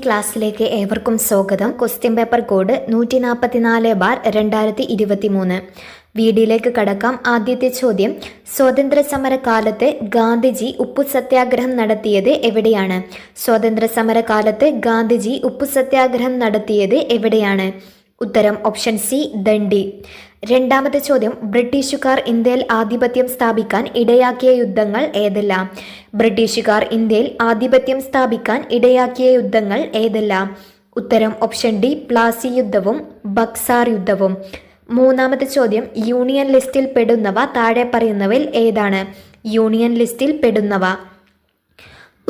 ക്ലാസ്സിലേക്ക് ഏവർക്കും സ്വാഗതം. Question paper code 144/2023. വീഡിയോയിലേക്ക് കടക്കാം. ആദ്യത്തെ ചോദ്യം, സ്വാതന്ത്ര്യ സമര കാലത്ത് ഗാന്ധിജി ഉപ്പു സത്യാഗ്രഹം നടത്തിയത് എവിടെയാണ്? സ്വാതന്ത്ര്യ സമര കാലത്ത് ഗാന്ധിജി ഉപ്പു സത്യാഗ്രഹം നടത്തിയത് എവിടെയാണ്? ഉത്തരം ഓപ്ഷൻ സി, ദണ്ഡി. രണ്ടാമത്തെ ചോദ്യം, ബ്രിട്ടീഷുകാർ ഇന്ത്യയിൽ ആധിപത്യം സ്ഥാപിക്കാൻ ഇടയാക്കിയ യുദ്ധങ്ങൾ ഏതെല്ലാം? ബ്രിട്ടീഷുകാർ ഇന്ത്യയിൽ ആധിപത്യം സ്ഥാപിക്കാൻ ഇടയാക്കിയ യുദ്ധങ്ങൾ ഏതെല്ലാം? ഉത്തരം ഓപ്ഷൻ ഡി, പ്ലാസി യുദ്ധവും ബക്സാർ യുദ്ധവും. മൂന്നാമത്തെ ചോദ്യം, യൂണിയൻ ലിസ്റ്റിൽ പെടുന്നവ താഴെ പറയുന്നവയിൽ ഏതാണ്? യൂണിയൻ ലിസ്റ്റിൽ പെടുന്നവ.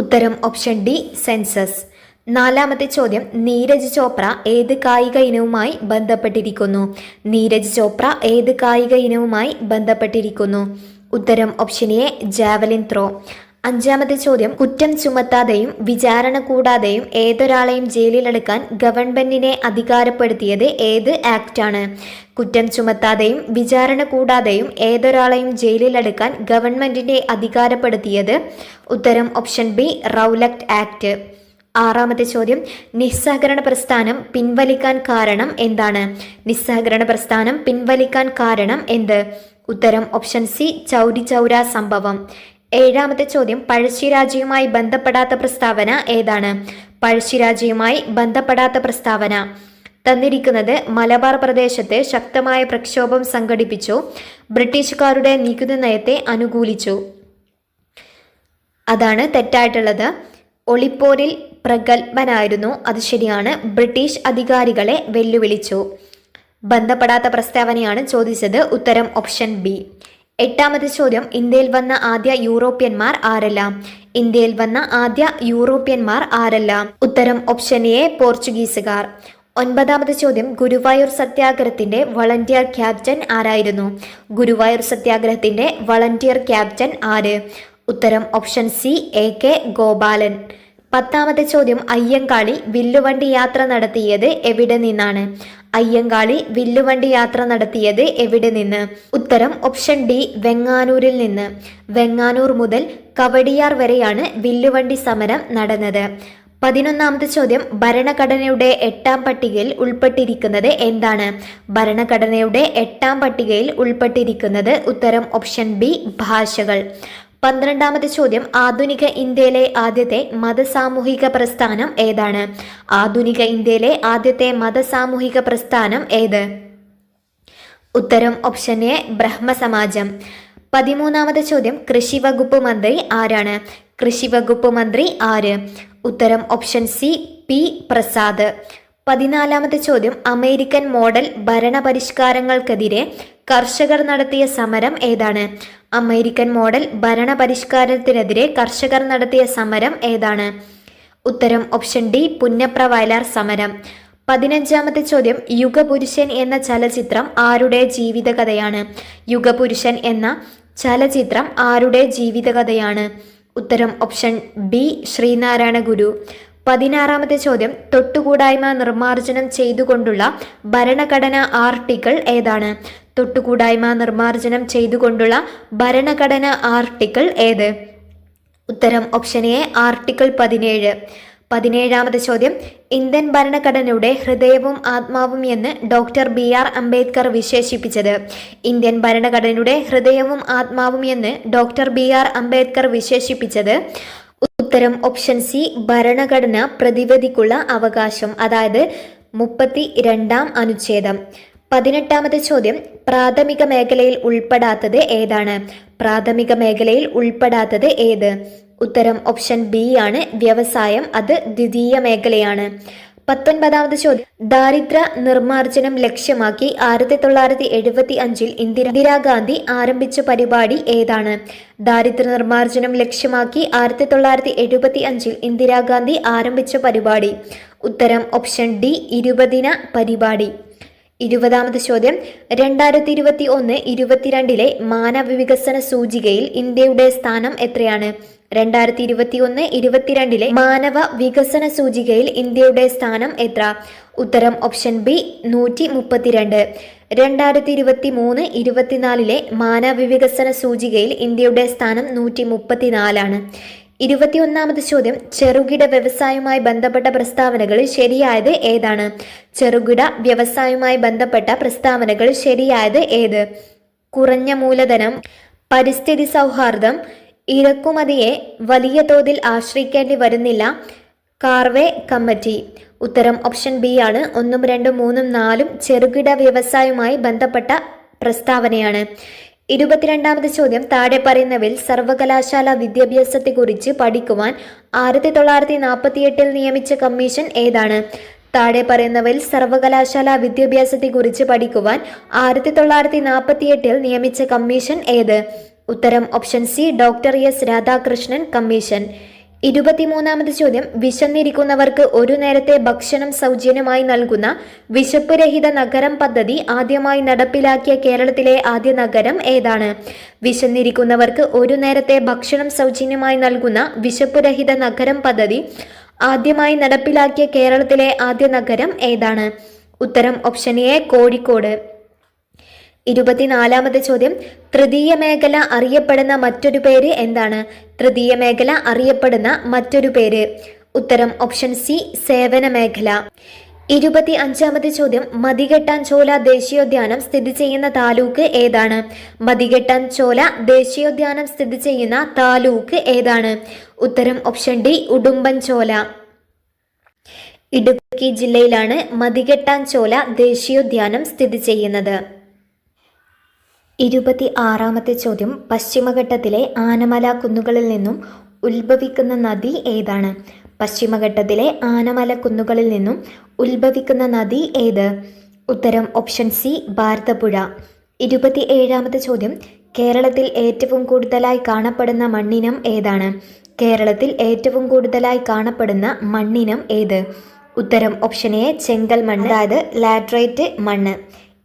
ഉത്തരം ഓപ്ഷൻ ഡി, സെൻസസ്. നാലാമത്തെ ചോദ്യം, നീരജ് ചോപ്ര ഏത് കായിക ഇനവുമായി ബന്ധപ്പെട്ടിരിക്കുന്നു? നീരജ് ചോപ്ര ഏത് കായിക ഇനവുമായി ബന്ധപ്പെട്ടിരിക്കുന്നു? ഉത്തരം ഓപ്ഷൻ എ, ജാവലിൻ ത്രോ. അഞ്ചാമത്തെ ചോദ്യം, കുറ്റം ചുമത്താതെയും വിചാരണ കൂടാതെയും ഏതൊരാളെയും ജയിലിലടക്കാൻ ഗവൺമെന്റിനെ അധികാരപ്പെടുത്തിയത് ഏത് ആക്ടാണ്? കുറ്റം ചുമത്താതെയും വിചാരണ കൂടാതെയും ഏതൊരാളെയും ജയിലിലടക്കാൻ ഗവൺമെന്റിനെ അധികാരപ്പെടുത്തിയത്? ഉത്തരം ഓപ്ഷൻ ബി, റൗലക്ട് ആക്ട്. ആറാമത്തെ ചോദ്യം, നിസ്സഹകരണ പ്രസ്ഥാനം പിൻവലിക്കാൻ കാരണം എന്താണ്? നിസ്സഹകരണ പ്രസ്ഥാനം പിൻവലിക്കാൻ കാരണം എന്ത്? ഉത്തരം ഓപ്ഷൻ സി, ചൗരി ചൗര സംഭവം. ഏഴാമത്തെ ചോദ്യം, പഴശ്ശിരാജയുമായി ബന്ധപ്പെടാത്ത പ്രസ്താവന ഏതാണ്? പഴശ്ശിരാജയുമായി ബന്ധപ്പെടാത്ത പ്രസ്താവന തന്നിരിക്കുന്നത് മലബാർ പ്രദേശത്ത് ശക്തമായ പ്രക്ഷോഭം സംഘടിപ്പിച്ചു, ബ്രിട്ടീഷുകാരുടെ നികുതി നയത്തെ അനുകൂലിച്ചു. അതാണ് തെറ്റായിട്ടുള്ളത്. ഒളിപ്പോരിൽ പ്രഗത്ഭനായിരുന്നു, അത് ശരിയാണ്. ബ്രിട്ടീഷ് അധികാരികളെ വെല്ലുവിളിച്ചു. ബന്ധപ്പെടാത്ത പ്രസ്താവനയാണ് ചോദിച്ചത്. ഉത്തരം ഓപ്ഷൻ ബി. എട്ടാമത്തെ ചോദ്യം, ഇന്ത്യയിൽ വന്ന ആദ്യ യൂറോപ്യന്മാർ ആരെല്ലാം? ഇന്ത്യയിൽ വന്ന ആദ്യ യൂറോപ്യന്മാർ ആരെല്ലാം? ഉത്തരം ഓപ്ഷൻ എ, പോർച്ചുഗീസുകാർ. ഒൻപതാമത്തെ ചോദ്യം, ഗുരുവായൂർ സത്യാഗ്രഹത്തിന്റെ വളണ്ടിയർ ക്യാപ്റ്റൻ ആരായിരുന്നു? ഗുരുവായൂർ സത്യാഗ്രഹത്തിന്റെ വളണ്ടിയർ ക്യാപ്റ്റൻ ആര്? ഉത്തരം option C, A K Gopalan. പത്താമത്തെ ചോദ്യം, അയ്യങ്കാളി വില്ലുവണ്ടി യാത്ര നടത്തിയത് എവിടെ നിന്നാണ്? അയ്യങ്കാളി വില്ലുവണ്ടി യാത്ര നടത്തിയത് എവിടെ നിന്ന്? ഉത്തരം ഓപ്ഷൻ ഡി, വെങ്ങാനൂരിൽ നിന്ന്. വെങ്ങാനൂർ മുതൽ കവടിയാർ വരെയാണ് വില്ലുവണ്ടി സമരം നടന്നത്. 11ാമത്തെ ചോദ്യം, ഭരണഘടനയുടെ 8ാം പട്ടികയിൽ ഉൾപ്പെട്ടിരിക്കുന്നത് എന്താണ്? ഭരണഘടനയുടെ 8ാം പട്ടികയിൽ ഉൾപ്പെട്ടിരിക്കുന്നത്? ഉത്തരം ഓപ്ഷൻ ബി, ഭാഷകൾ. 12ാമത്തെ ചോദ്യം, ആധുനിക ഇന്ത്യയിലെ ആദ്യത്തെ മതസാമൂഹിക പ്രസ്ഥാനം ഏതാണ്? ആധുനിക ഇന്ത്യയിലെ ആദ്യത്തെ മതസാമൂഹിക പ്രസ്ഥാനം ഏത്? ഉത്തരം ഓപ്ഷൻ എ, ബ്രഹ്മസമാജം. 13ാമത്തെ ചോദ്യം, കൃഷി വകുപ്പ് മന്ത്രി ആരാണ്? കൃഷി വകുപ്പ് മന്ത്രി ആര്? ഉത്തരം ഓപ്ഷൻ സി, പി പ്രസാദ്. 14ാമത്തെ ചോദ്യം, അമേരിക്കൻ മോഡൽ ഭരണപരിഷ്കാരങ്ങൾക്കെതിരെ കർഷകർ നടത്തിയ സമരം ഏതാണ്? അമേരിക്കൻ മോഡൽ ഭരണപരിഷ്കാരത്തിനെതിരെ കർഷകർ നടത്തിയ സമരം ഏതാണ്? ഉത്തരം ഓപ്ഷൻ ഡി, പുന്നപ്ര വയലാർ സമരം. 15ാമത്തെ ചോദ്യം, യുഗപുരുഷൻ എന്ന ചലച്ചിത്രം ആരുടെ ജീവിതകഥയാണ്? യുഗപുരുഷൻ എന്ന ചലച്ചിത്രം ആരുടെ ജീവിതകഥയാണ്? ഉത്തരം ഓപ്ഷൻ ബി, ശ്രീനാരായണ ഗുരു. 16ാമത്തെ ചോദ്യം, തൊട്ടുകൂടായ്മ നിർമ്മാർജ്ജനം ചെയ്തുകൊണ്ടുള്ള ഭരണഘടനാ ആർട്ടിക്കിൾ ഏതാണ്? തൊട്ടുകൂടായ്മ നിർമ്മാർജ്ജനം ചെയ്തുകൊണ്ടുള്ള ഭരണഘടനാ ആർട്ടിക്കിൾ ഏത്? ഉത്തരം ഓപ്ഷൻ എ, ആർട്ടിക്കിൾ 17. 17ാമത്തെ ചോദ്യം, ഇന്ത്യൻ ഭരണഘടനയുടെ ഹൃദയവും ആത്മാവും എന്ന് ഡോക്ടർ BR അംബേദ്കർ വിശേഷിപ്പിച്ചത്? ഇന്ത്യൻ ഭരണഘടനയുടെ ഹൃദയവും ആത്മാവും എന്ന് ഡോക്ടർ BR അംബേദ്കർ വിശേഷിപ്പിച്ചത്? ഉത്തരം ഓപ്ഷൻ സി, ഭരണഘടന പ്രതിവിധിക്കുള്ള അവകാശം, അതായത് 32ാം അനുച്ഛേദം. 18ാമത്തെ ചോദ്യം, പ്രാഥമിക മേഖലയിൽ ഉൾപ്പെടാത്തത് ഏതാണ്? പ്രാഥമിക മേഖലയിൽ ഉൾപ്പെടാത്തത് ഏത്? ഉത്തരം ഓപ്ഷൻ ബി ആണ്, വ്യവസായം, അത് ദ്വിതീയ മേഖലയാണ്. 19ാമത്തെ ചോദ്യം, ദാരിദ്ര്യ നിർമ്മാർജ്ജനം ലക്ഷ്യമാക്കി 1975 ഇന്ദിരാഗാന്ധി ആരംഭിച്ച പരിപാടി ഏതാണ്? ദാരിദ്ര്യ നിർമ്മാർജ്ജനം ലക്ഷ്യമാക്കി 1975 ഇന്ദിരാഗാന്ധി ആരംഭിച്ച പരിപാടി? ഉത്തരം ഓപ്ഷൻ ഡി, 20 ദിന പരിപാടി. 20ാമത്തെ ചോദ്യം, 2021-22 മാനവ വികസന സൂചികയിൽ ഇന്ത്യയുടെ സ്ഥാനം എത്രയാണ്? 2021-22 മാനവ വികസന സൂചികയിൽ ഇന്ത്യയുടെ സ്ഥാനം എത്ര? ഉത്തരം ഓപ്ഷൻ ബി, 132. 2023-24 മാനവ വികസന സൂചികയിൽ ഇന്ത്യയുടെ സ്ഥാനം 134. 21ാമത് ചോദ്യം, ചെറുകിട വ്യവസായവുമായി ബന്ധപ്പെട്ട പ്രസ്താവനകളിൽ ശരിയായത് ഏതാണ്? ചെറുകിട വ്യവസായവുമായി ബന്ധപ്പെട്ട പ്രസ്താവനകൾ ശരിയായത് ഏത്? കുറഞ്ഞ മൂലധനം, പരിസ്ഥിതി സൗഹാർദ്ദം, ഇറക്കുമതിയെ വലിയ തോതിൽ ആശ്രയിക്കേണ്ടി വരുന്നില്ല, കാർവേ കമ്മിറ്റി. ഉത്തരം ഓപ്ഷൻ ബി ആണ്. 1, 2, 3, 4 ചെറുകിട വ്യവസായവുമായി ബന്ധപ്പെട്ട പ്രസ്താവനയാണ്. 22ാമത് ചോദ്യം, താഴെ പറയുന്നവയിൽ സർവകലാശാല വിദ്യാഭ്യാസത്തെക്കുറിച്ച് പഠിക്കുവാൻ 1948 നിയമിച്ച കമ്മീഷൻ ഏതാണ്? താഴെ പറയുന്നവയിൽ സർവകലാശാല വിദ്യാഭ്യാസത്തെക്കുറിച്ച് പഠിക്കുവാൻ 1948 നിയമിച്ച കമ്മീഷൻ ഏത്? ഉത്തരം option C, doctor S Radhakrishnan commission. 23ാമത് ചോദ്യം, വിശന്നിരിക്കുന്നവർക്ക് ഒരു നേരത്തെ ഭക്ഷണം സൗജന്യമായി നൽകുന്ന വിശപ്പ് രഹിത നഗരം പദ്ധതി ആദ്യമായി നടപ്പിലാക്കിയ കേരളത്തിലെ ആദ്യ നഗരം ഏതാണ്? വിശന്നിരിക്കുന്നവർക്ക് ഒരു നേരത്തെ ഭക്ഷണം സൗജന്യമായി നൽകുന്ന വിശപ്പ് രഹിത നഗരം പദ്ധതി ആദ്യമായി നടപ്പിലാക്കിയ കേരളത്തിലെ ആദ്യ നഗരം ഏതാണ്? ഉത്തരം ഓപ്ഷൻ എ, കോഴിക്കോട്. 24ാമത് ചോദ്യം, തൃതീയ മേഖല അറിയപ്പെടുന്ന മറ്റൊരു പേര് എന്താണ്? തൃതീയ മേഖല അറിയപ്പെടുന്ന മറ്റൊരു പേര്. ഉത്തരം ഓപ്ഷൻ സി, സേവന മേഖല. 25ാമത് ചോദ്യം, മതികെട്ടാൻ ചോല ദേശീയോദ്യാനം സ്ഥിതി ചെയ്യുന്ന താലൂക്ക് ഏതാണ്? മതികെട്ടാൻ ചോല ദേശീയോദ്യാനം സ്ഥിതി ചെയ്യുന്ന താലൂക്ക് ഏതാണ്? ഉത്തരം ഓപ്ഷൻ ഡി, ഉടുമ്പൻചോല. ഇടുക്കി ജില്ലയിലാണ് മതികെട്ടാൻ ചോല ദേശീയോദ്യാനം സ്ഥിതി ചെയ്യുന്നത്. 26ാമത്തെ ചോദ്യം, പശ്ചിമഘട്ടത്തിലെ ആനമല കുന്നുകളിൽ നിന്നും ഉത്ഭവിക്കുന്ന നദി ഏതാണ്? പശ്ചിമഘട്ടത്തിലെ ആനമല കുന്നുകളിൽ നിന്നും ഉത്ഭവിക്കുന്ന നദി ഏത്? ഉത്തരം ഓപ്ഷൻ സി, ഭാരതപ്പുഴ. 27ാമത്തെ ചോദ്യം, കേരളത്തിൽ ഏറ്റവും കൂടുതലായി കാണപ്പെടുന്ന മണ്ണിനം ഏതാണ്? കേരളത്തിൽ ഏറ്റവും കൂടുതലായി കാണപ്പെടുന്ന മണ്ണിനം ഏത്? ഉത്തരം ഓപ്ഷൻ എ, ചെങ്കൽ മണ്ണ്, അതായത് ലാറ്ററൈറ്റ് മണ്ണ്.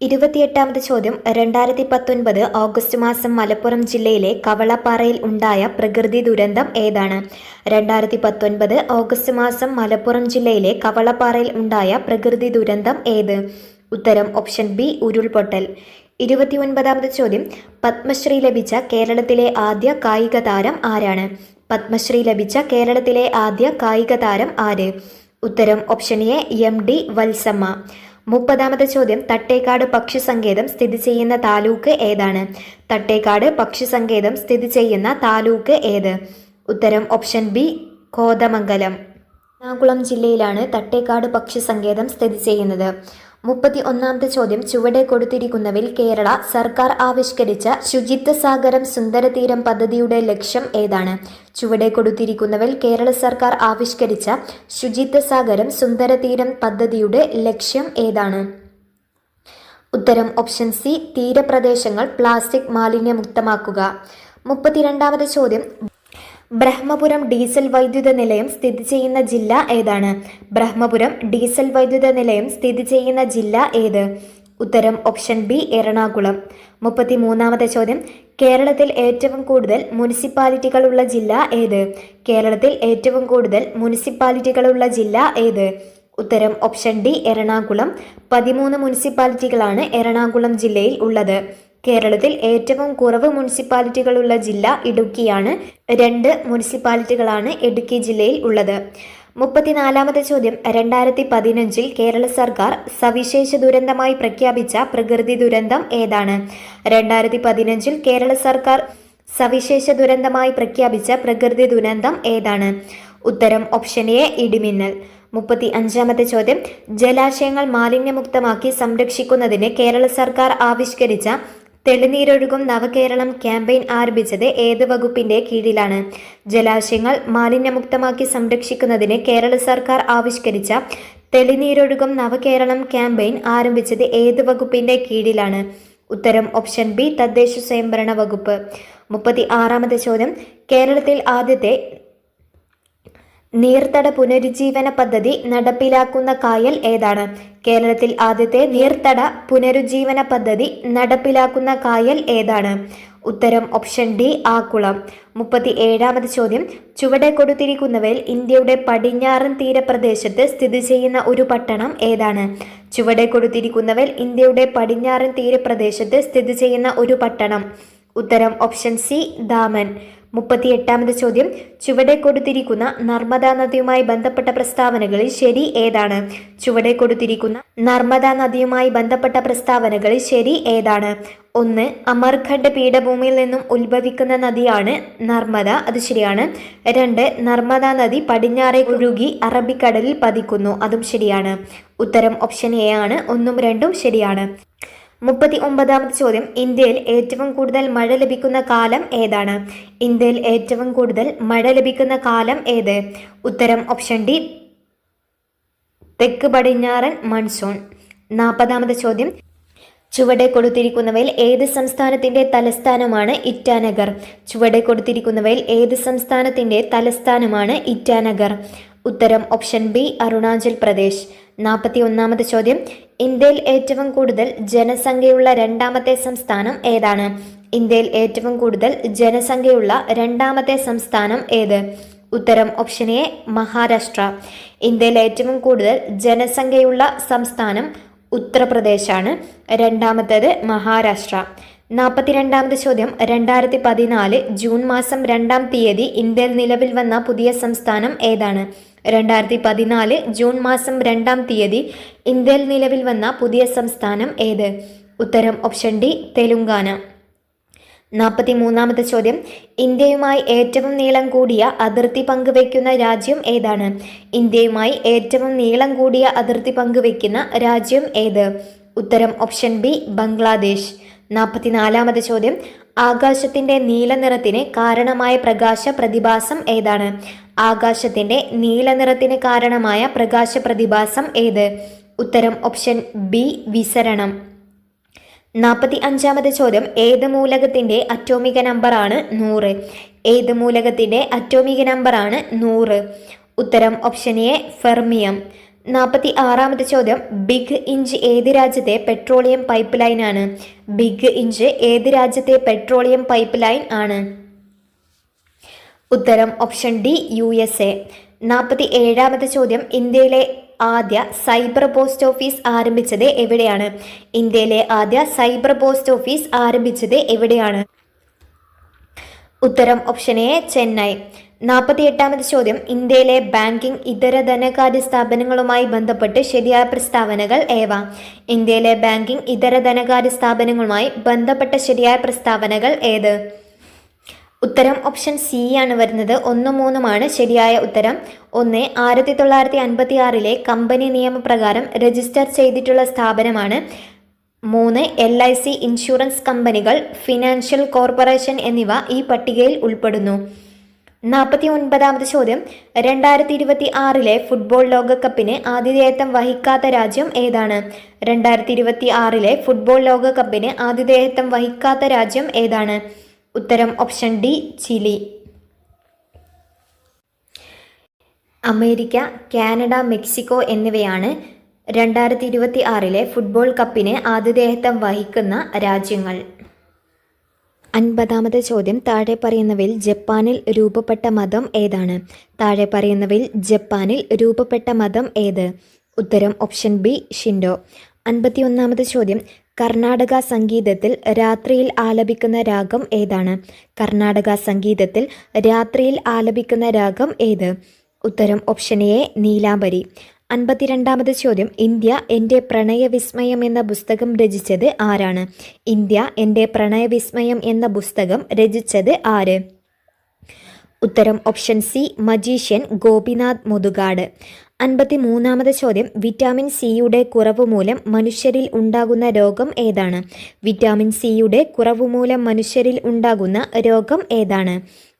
28ാമത് ചോദ്യം, 2019 ഓഗസ്റ്റ് മാസം മലപ്പുറം ജില്ലയിലെ കവളപ്പാറയിൽ ഉണ്ടായ പ്രകൃതി ദുരന്തം ഏതാണ്? 2019 ഓഗസ്റ്റ് മാസം മലപ്പുറം ജില്ലയിലെ കവളപ്പാറയിൽ ഉണ്ടായ പ്രകൃതി ദുരന്തം ഏത്? ഉത്തരം ഓപ്ഷൻ ബി, ഉരുൾപൊട്ടൽ. 29ാമത് ചോദ്യം, പത്മശ്രീ ലഭിച്ച കേരളത്തിലെ ആദ്യ കായിക താരം ആരാണ്? പത്മശ്രീ ലഭിച്ച കേരളത്തിലെ ആദ്യ കായിക താരം ആര്? ഉത്തരം option A, M D Valsamma. 30ാമത് ചോദ്യം, തട്ടേക്കാട് പക്ഷി സങ്കേതം സ്ഥിതി ചെയ്യുന്ന താലൂക്ക് ഏതാണ്? തട്ടേക്കാട് പക്ഷി സങ്കേതം സ്ഥിതി ചെയ്യുന്ന താലൂക്ക് ഏത്? ഉത്തരം ഓപ്ഷൻ ബി, കോതമംഗലം. എറണാകുളം ജില്ലയിലാണ് തട്ടേക്കാട് പക്ഷി സങ്കേതം സ്ഥിതി ചെയ്യുന്നത്. 31ാമത്തെ ചോദ്യം, ചുവടെ കൊടുത്തിരിക്കുന്നവയിൽ കേരള സർക്കാർ ആവിഷ്കരിച്ച ശുചിത്വ സാഗരം സുന്ദരതീരം പദ്ധതിയുടെ ലക്ഷ്യം ഏതാണ്? ചുവടെ കൊടുത്തിരിക്കുന്നവയിൽ കേരള സർക്കാർ ആവിഷ്കരിച്ച ശുചിത്വ സാഗരം സുന്ദരതീരം പദ്ധതിയുടെ ലക്ഷ്യം ഏതാണ്? ഉത്തരം ഓപ്ഷൻ സി, തീരപ്രദേശങ്ങൾ പ്ലാസ്റ്റിക് മാലിന്യമുക്തമാക്കുക. 32ാമത് ചോദ്യം, ബ്രഹ്മപുരം ഡീസൽ വൈദ്യുത നിലയം സ്ഥിതി ചെയ്യുന്ന ജില്ല ഏതാണ്? ബ്രഹ്മപുരം ഡീസൽ വൈദ്യുത നിലയം സ്ഥിതി ചെയ്യുന്ന ജില്ല ഏത്? ഉത്തരം ഓപ്ഷൻ ബി, എറണാകുളം. 33ാമത്തെ ചോദ്യം, കേരളത്തിൽ ഏറ്റവും കൂടുതൽ മുനിസിപ്പാലിറ്റികളുള്ള ജില്ല ഏത്? കേരളത്തിൽ ഏറ്റവും കൂടുതൽ മുനിസിപ്പാലിറ്റികളുള്ള ജില്ല ഏത്? ഉത്തരം ഓപ്ഷൻ ഡി, എറണാകുളം. 13 മുനിസിപ്പാലിറ്റികളാണ് എറണാകുളം ജില്ലയിൽ ഉള്ളത്. കേരളത്തിൽ ഏറ്റവും കുറവ് മുനിസിപ്പാലിറ്റികളുള്ള ജില്ല ഇടുക്കിയാണ്. 2 മുനിസിപ്പാലിറ്റികളാണ് ഇടുക്കി ജില്ലയിൽ ഉള്ളത്. 34ാമത്തെ ചോദ്യം, 2015 കേരള സർക്കാർ സവിശേഷ ദുരന്തമായി പ്രഖ്യാപിച്ച പ്രകൃതി ദുരന്തം ഏതാണ്? 2015 കേരള സർക്കാർ സവിശേഷ ദുരന്തമായി പ്രഖ്യാപിച്ച പ്രകൃതി ദുരന്തം ഏതാണ്? ഉത്തരം ഓപ്ഷൻ എ, ഇടിമിന്നൽ. 35ാമത്തെ ചോദ്യം, ജലാശയങ്ങൾ മാലിന്യമുക്തമാക്കി സംരക്ഷിക്കുന്നതിന് കേരള സർക്കാർ ആവിഷ്കരിച്ച തെളിനീരൊഴുകും നവകേരളം ക്യാമ്പയിൻ ആരംഭിച്ചത് ഏത് വകുപ്പിന്റെ കീഴിലാണ്? ജലാശയങ്ങൾ മാലിന്യമുക്തമാക്കി സംരക്ഷിക്കുന്നതിന് കേരള സർക്കാർ ആവിഷ്കരിച്ച തെളിനീരൊഴുകും നവകേരളം ക്യാമ്പയിൻ ആരംഭിച്ചത് ഏത് വകുപ്പിന്റെ കീഴിലാണ്? ഉത്തരം ഓപ്ഷൻ ബി, തദ്ദേശ സ്വയംഭരണ വകുപ്പ്. 36ാമത്തെ ചോദ്യം, കേരളത്തിൽ ആദ്യത്തെ നീർത്തട പുനരുജ്ജീവന പദ്ധതി നടപ്പിലാക്കുന്ന കായൽ ഏതാണ്? കേരളത്തിൽ ആദ്യത്തെ നീർത്തട പുനരുജ്ജീവന പദ്ധതി നടപ്പിലാക്കുന്ന കായൽ ഏതാണ്? ഉത്തരം ഓപ്ഷൻ ഡി, ആക്കുളം. 37ാമത് ചോദ്യം, ചുവടെ കൊടുത്തിരിക്കുന്നവയിൽ ഇന്ത്യയുടെ പടിഞ്ഞാറൻ തീരപ്രദേശത്ത് സ്ഥിതി ചെയ്യുന്ന ഒരു പട്ടണം ഏതാണ്? ചുവടെ കൊടുത്തിരിക്കുന്നവയിൽ ഇന്ത്യയുടെ പടിഞ്ഞാറൻ തീരപ്രദേശത്ത് സ്ഥിതി ചെയ്യുന്ന ഒരു പട്ടണം. ഉത്തരം ഓപ്ഷൻ സി, ദാമൻ. 38ാമത് ചോദ്യം, ചുവടെ കൊടുത്തിരിക്കുന്ന നർമ്മദാ നദിയുമായി ബന്ധപ്പെട്ട പ്രസ്താവനകളിൽ ശരി ഏതാണ്? ചുവടെ കൊടുത്തിരിക്കുന്ന നർമ്മദാ നദിയുമായി ബന്ധപ്പെട്ട പ്രസ്താവനകളിൽ ശരി ഏതാണ്? 1. അമർഖണ്ഡ് പീഠഭൂമിയിൽ നിന്നും ഉത്ഭവിക്കുന്ന നദിയാണ് നർമ്മദ, അത് ശരിയാണ്. 2. നർമ്മദാ നദി പടിഞ്ഞാറെ ഒഴുകി അറബിക്കടലിൽ പതിക്കുന്നു, അതും ശരിയാണ്. ഉത്തരം ഓപ്ഷൻ എ ആണ്. 1ഉം 2ഉം ശരിയാണ്. 39ാമത് ചോദ്യം, ഇന്ത്യയിൽ ഏറ്റവും കൂടുതൽ മഴ ലഭിക്കുന്ന കാലം ഏതാണ്? ഇന്ത്യയിൽ ഏറ്റവും കൂടുതൽ മഴ ലഭിക്കുന്ന കാലം ഏത്? ഉത്തരം ഓപ്ഷൻ ഡി, തെക്ക് പടിഞ്ഞാറൻ മൺസൂൺ. 40ാമത് ചോദ്യം, ചുവടെ കൊടുത്തിരിക്കുന്നവയിൽ ഏത് സംസ്ഥാനത്തിന്റെ തലസ്ഥാനമാണ് ഇറ്റാനഗർ? ചുവടെ കൊടുത്തിരിക്കുന്നവയിൽ ഏത് സംസ്ഥാനത്തിന്റെ തലസ്ഥാനമാണ് ഇറ്റാനഗർ? ഉത്തരം ഓപ്ഷൻ ബി, അരുണാചൽ പ്രദേശ്. 41ാമത് ചോദ്യം, ഇന്ത്യയിൽ ഏറ്റവും കൂടുതൽ ജനസംഖ്യയുള്ള രണ്ടാമത്തെ സംസ്ഥാനം ഏതാണ്? ഇന്ത്യയിൽ ഏറ്റവും കൂടുതൽ ജനസംഖ്യയുള്ള രണ്ടാമത്തെ സംസ്ഥാനം ഏത്? ഉത്തരം ഓപ്ഷൻ എ, മഹാരാഷ്ട്ര. ഇന്ത്യയിൽ ഏറ്റവും കൂടുതൽ ജനസംഖ്യയുള്ള സംസ്ഥാനം ഉത്തർപ്രദേശാണ്. രണ്ടാമത്തേത് മഹാരാഷ്ട്ര. 42ാമത് ചോദ്യം, 2014 ജൂൺ മാസം 2-ാം തീയതി ഇന്ത്യയിൽ നിലവിൽ വന്ന പുതിയ സംസ്ഥാനം ഏതാണ്? 2014 ജൂൺ മാസം 2-ാം തീയതി ഇന്ത്യയിൽ നിലവിൽ വന്ന പുതിയ സംസ്ഥാനം ഏത്? ഉത്തരം ഓപ്ഷൻ ഡി, തെലുങ്കാന. 43ാമത് ചോദ്യം, ഇന്ത്യയുമായി ഏറ്റവും നീളം കൂടിയ അതിർത്തി പങ്കുവയ്ക്കുന്ന രാജ്യം ഏതാണ്? ഇന്ത്യയുമായി ഏറ്റവും നീളം കൂടിയ അതിർത്തി പങ്കുവയ്ക്കുന്ന രാജ്യം ഏത്? ഉത്തരം ഓപ്ഷൻ ബി, ബംഗ്ലാദേശ്. 44ാമത് ചോദ്യം, ആകാശത്തിന്റെ നീല നിറത്തിന് കാരണമായ പ്രകാശ പ്രതിഭാസം ഏതാണ്? ആകാശത്തിന്റെ നീല നിറത്തിന് കാരണമായ പ്രകാശ പ്രതിഭാസം ഏത്? ഉത്തരം ഓപ്ഷൻ ബി, വിസരണം. 45ാമത് ചോദ്യം, ഏത് മൂലകത്തിന്റെ അറ്റോമിക നമ്പറാണ് 100? ഏത് മൂലകത്തിന്റെ അറ്റോമിക നമ്പറാണ് 100? ഉത്തരം ഓപ്ഷൻ എ, ഫെർമിയം. 46ാമത് ചോദ്യം, ബിഗ് ഇഞ്ച് ഏത് രാജ്യത്തെ പെട്രോളിയം പൈപ്പ് ലൈൻ ആണ്? ബിഗ് ഇഞ്ച് ഏത് രാജ്യത്തെ പെട്രോളിയം പൈപ്പ് ലൈൻ ആണ്? ഉത്തരം ഓപ്ഷൻ ഡി, USA. 47ാമത് ചോദ്യം, ഇന്ത്യയിലെ ആദ്യ സൈബർ പോസ്റ്റ് ഓഫീസ് ആരംഭിച്ചത് എവിടെയാണ്? ഇന്ത്യയിലെ ആദ്യ സൈബർ പോസ്റ്റ് ഓഫീസ് ആരംഭിച്ചത് എവിടെയാണ്? ഉത്തരം ഓപ്ഷൻ എ, ചെന്നൈ. 48ാമത് ചോദ്യം, ഇന്ത്യയിലെ ബാങ്കിംഗ് ഇതര ധനകാര്യ സ്ഥാപനങ്ങളുമായി ബന്ധപ്പെട്ട് ശരിയായ പ്രസ്താവനകൾ ഏവ? ഇന്ത്യയിലെ ബാങ്കിംഗ് ഇതര ധനകാര്യ സ്ഥാപനങ്ങളുമായി ബന്ധപ്പെട്ട ശരിയായ പ്രസ്താവനകൾ ഏത്? ഉത്തരം ഓപ്ഷൻ സി ആണ് വരുന്നത്. 1ഉം 3ഉമാണ് ശരിയായ ഉത്തരം. 1. 1956 കമ്പനി നിയമപ്രകാരം രജിസ്റ്റർ ചെയ്തിട്ടുള്ള സ്ഥാപനമാണ്. 3. LIC ഇൻഷുറൻസ് കമ്പനികൾ, ഫിനാൻഷ്യൽ കോർപ്പറേഷൻ എന്നിവ ഈ പട്ടികയിൽ ഉൾപ്പെടുന്നു. 49ാമത് ചോദ്യം, 2026 ഫുട്ബോൾ ലോകകപ്പിന് ആതിഥേയത്വം വഹിക്കാത്ത രാജ്യം ഏതാണ്? 2026 ഫുട്ബോൾ ലോകകപ്പിന് ആതിഥേയത്വം വഹിക്കാത്ത രാജ്യം ഏതാണ്? ഉത്തരം option D, Chile. America, Canada, Mexico എന്നിവയാണ് 2026 ഫുട്ബോൾ കപ്പിന് ആതിഥേയത്വം വഹിക്കുന്ന രാജ്യങ്ങൾ. 50ാമത് ചോദ്യം, താഴെ പറയുന്നവയിൽ ജപ്പാനിൽ രൂപപ്പെട്ട മതം ഏതാണ്? താഴെ പറയുന്നവയിൽ ജപ്പാനിൽ രൂപപ്പെട്ട മതം ഏത്? ഉത്തരം ഓപ്ഷൻ ബി, ഷിൻഡോ. 51ാമത് ചോദ്യം, കർണാടക സംഗീതത്തിൽ രാത്രിയിൽ ആലപിക്കുന്ന രാഗം ഏതാണ്? കർണാടക സംഗീതത്തിൽ രാത്രിയിൽ ആലപിക്കുന്ന രാഗം ഏത്? ഉത്തരം ഓപ്ഷൻ എ, നീലാംബരി. 52ാമത് ചോദ്യം, ഇന്ത്യ എൻ്റെ പ്രണയവിസ്മയം എന്ന പുസ്തകം രചിച്ചത് ആരാണ്? ഇന്ത്യ എൻ്റെ പ്രണയവിസ്മയം എന്ന പുസ്തകം രചിച്ചത് ആര്? ഉത്തരം option C, magician Gopinath Muthukad. 53ാമത് ചോദ്യം, വിറ്റാമിൻ സിയുടെ കുറവ് മൂലം മനുഷ്യരിൽ ഉണ്ടാകുന്ന രോഗം ഏതാണ്? വിറ്റാമിൻ സിയുടെ കുറവ് മൂലം മനുഷ്യരിൽ ഉണ്ടാകുന്ന രോഗം ഏതാണ്?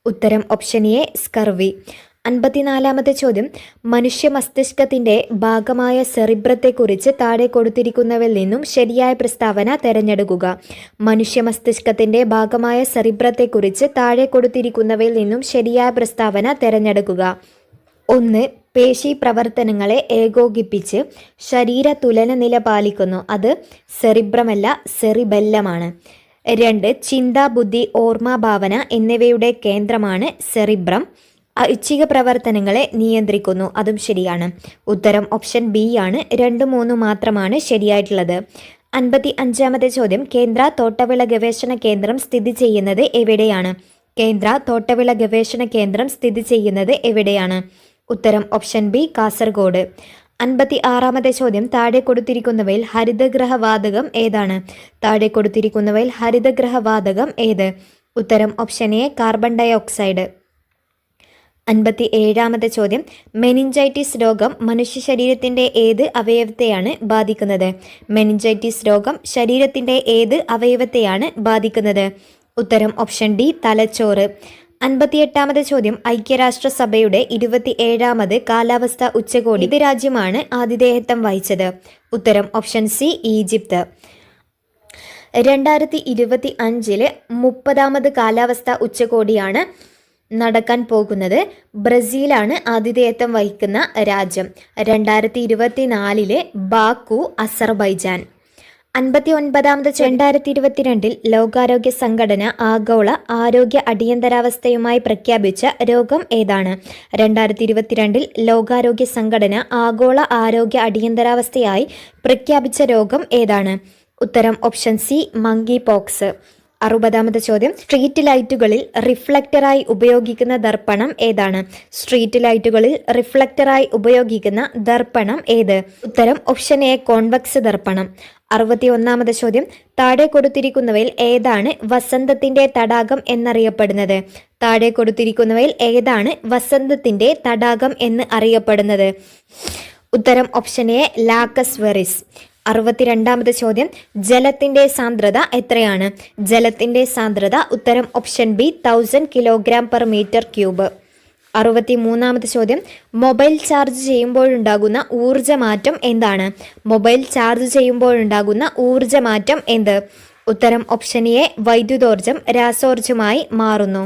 ഉത്തരം ഓപ്ഷൻ എ, സ്കർവി. 54ാമത്തെ ചോദ്യം, മനുഷ്യ മസ്തിഷ്കത്തിൻ്റെ ഭാഗമായ സെറിബ്രത്തെക്കുറിച്ച് താഴെ കൊടുത്തിരിക്കുന്നവയിൽ നിന്നും ശരിയായ പ്രസ്താവന തിരഞ്ഞെടുക്കുക. മനുഷ്യ മസ്തിഷ്കത്തിൻ്റെ ഭാഗമായ സെറിബ്രത്തെക്കുറിച്ച് താഴെ കൊടുത്തിരിക്കുന്നവയിൽ നിന്നും ശരിയായ പ്രസ്താവന തിരഞ്ഞെടുക്കുക. 1. പേശി പ്രവർത്തനങ്ങളെ ഏകോപിപ്പിച്ച് ശരീര തുലന നില പാലിക്കുന്നു. അത് സെറിബ്രമല്ല, സെറിബെല്ലമാണ്. 2. ചിന്ത, ബുദ്ധി, ഓർമ്മ, ഭാവന എന്നിവയുടെ കേന്ദ്രമാണ് സെറിബ്രം. ഐച്ഛിക പ്രവർത്തനങ്ങളെ നിയന്ത്രിക്കുന്നു. അതും ശരിയാണ്. ഉത്തരം ഓപ്ഷൻ ബി ആണ്. 2, 3 മാത്രമാണ് ശരിയായിട്ടുള്ളത്. 55ാമത്തെ ചോദ്യം, കേന്ദ്ര തോട്ടവിള ഗവേഷണ കേന്ദ്രം സ്ഥിതി ചെയ്യുന്നത് എവിടെയാണ്? കേന്ദ്ര തോട്ടവിള ഗവേഷണ കേന്ദ്രം സ്ഥിതി ചെയ്യുന്നത് എവിടെയാണ്? ഉത്തരം ഓപ്ഷൻ ബി കാസർഗോഡ്. 56-ാമത്തെ ചോദ്യം, താഴെ കൊടുത്തിരിക്കുന്നവയിൽ ഹരിതഗൃഹവാതകം ഏതാണ്? താഴെ കൊടുത്തിരിക്കുന്നവയിൽ ഹരിതഗൃഹവാതകം ഏത്? ഉത്തരം option A carbon dioxide. 57-ാമത്തെ ചോദ്യം, മെനിഞ്ചൈറ്റിസ് രോഗം മനുഷ്യ ശരീരത്തിൻ്റെ ഏത് അവയവത്തെയാണ് ബാധിക്കുന്നത്? മെനിഞ്ചൈറ്റിസ് രോഗം ശരീരത്തിൻ്റെ ഏത് അവയവത്തെയാണ് ബാധിക്കുന്നത്? ഉത്തരം ഓപ്ഷൻ ഡി തലച്ചോറ്. 58-ാമത്തെ ചോദ്യം, ഐക്യരാഷ്ട്രസഭയുടെ 27-ാമത് കാലാവസ്ഥാ ഉച്ചകോടി ഏത് രാജ്യമാണ് ആതിഥേയത്വം വഹിച്ചത്? ഉത്തരം ഓപ്ഷൻ സി ഈജിപ്ത്. 2025 30-ാമത് കാലാവസ്ഥാ ഉച്ചകോടിയാണ് നടക്കാൻ പോകുന്നത്. ബ്രസീലാണ് ആതിഥേയത്വം വഹിക്കുന്ന രാജ്യം. 2024 ബാക്കു അസർബൈജാൻ. 59-ാമത് 2022 ലോകാരോഗ്യ സംഘടന ആഗോള ആരോഗ്യ അടിയന്തരാവസ്ഥയുമായി പ്രഖ്യാപിച്ച രോഗം ഏതാണ്? 2022 ലോകാരോഗ്യ സംഘടന ആഗോള ആരോഗ്യ അടിയന്തരാവസ്ഥയായി പ്രഖ്യാപിച്ച രോഗം ഏതാണ്? ഉത്തരം ഓപ്ഷൻ സി മങ്കി പോക്സ്. 60-ാമത്തെ ചോദ്യം, സ്ട്രീറ്റ് ലൈറ്റുകളിൽ റിഫ്ലക്ടറായി ഉപയോഗിക്കുന്ന ദർപ്പണം ഏതാണ്? സ്ട്രീറ്റ് ലൈറ്റുകളിൽ റിഫ്ലക്ടറായി ഉപയോഗിക്കുന്ന ദർപ്പണം ഏത്? ഉത്തരം ഓപ്ഷൻ എ കോൺവെക്സ് ദർപ്പണം. 61-ാമത്തെ ചോദ്യം, താഴെ കൊടുത്തിരിക്കുന്നവയിൽ ഏതാണ് വസന്തത്തിന്റെ തടാകം എന്നറിയപ്പെടുന്നത്? താഴെ കൊടുത്തിരിക്കുന്നവയിൽ ഏതാണ് വസന്തത്തിന്റെ തടാകം എന്ന് അറിയപ്പെടുന്നത്? ഉത്തരം ഓപ്ഷൻ എ ലാക്കസ് വെറിസ്. 62-ാമത്തെ ചോദ്യം, ജലത്തിന്റെ സാന്ദ്രത എത്രയാണ്? ജലത്തിന്റെ സാന്ദ്രത ഉത്തരം ഓപ്ഷൻ ബി 1000 kg/m³. 63-ാമത്തെ ചോദ്യം, മൊബൈൽ ചാർജ് ചെയ്യുമ്പോഴുണ്ടാകുന്ന ഊർജ്ജമാറ്റം എന്താണ്? മൊബൈൽ ചാർജ് ചെയ്യുമ്പോഴുണ്ടാകുന്ന ഊർജ്ജമാറ്റം എന്ത്? ഉത്തരം ഓപ്ഷൻ എ വൈദ്യുതോർജ്ജം രാസോർജ്ജമായി മാറുന്നു.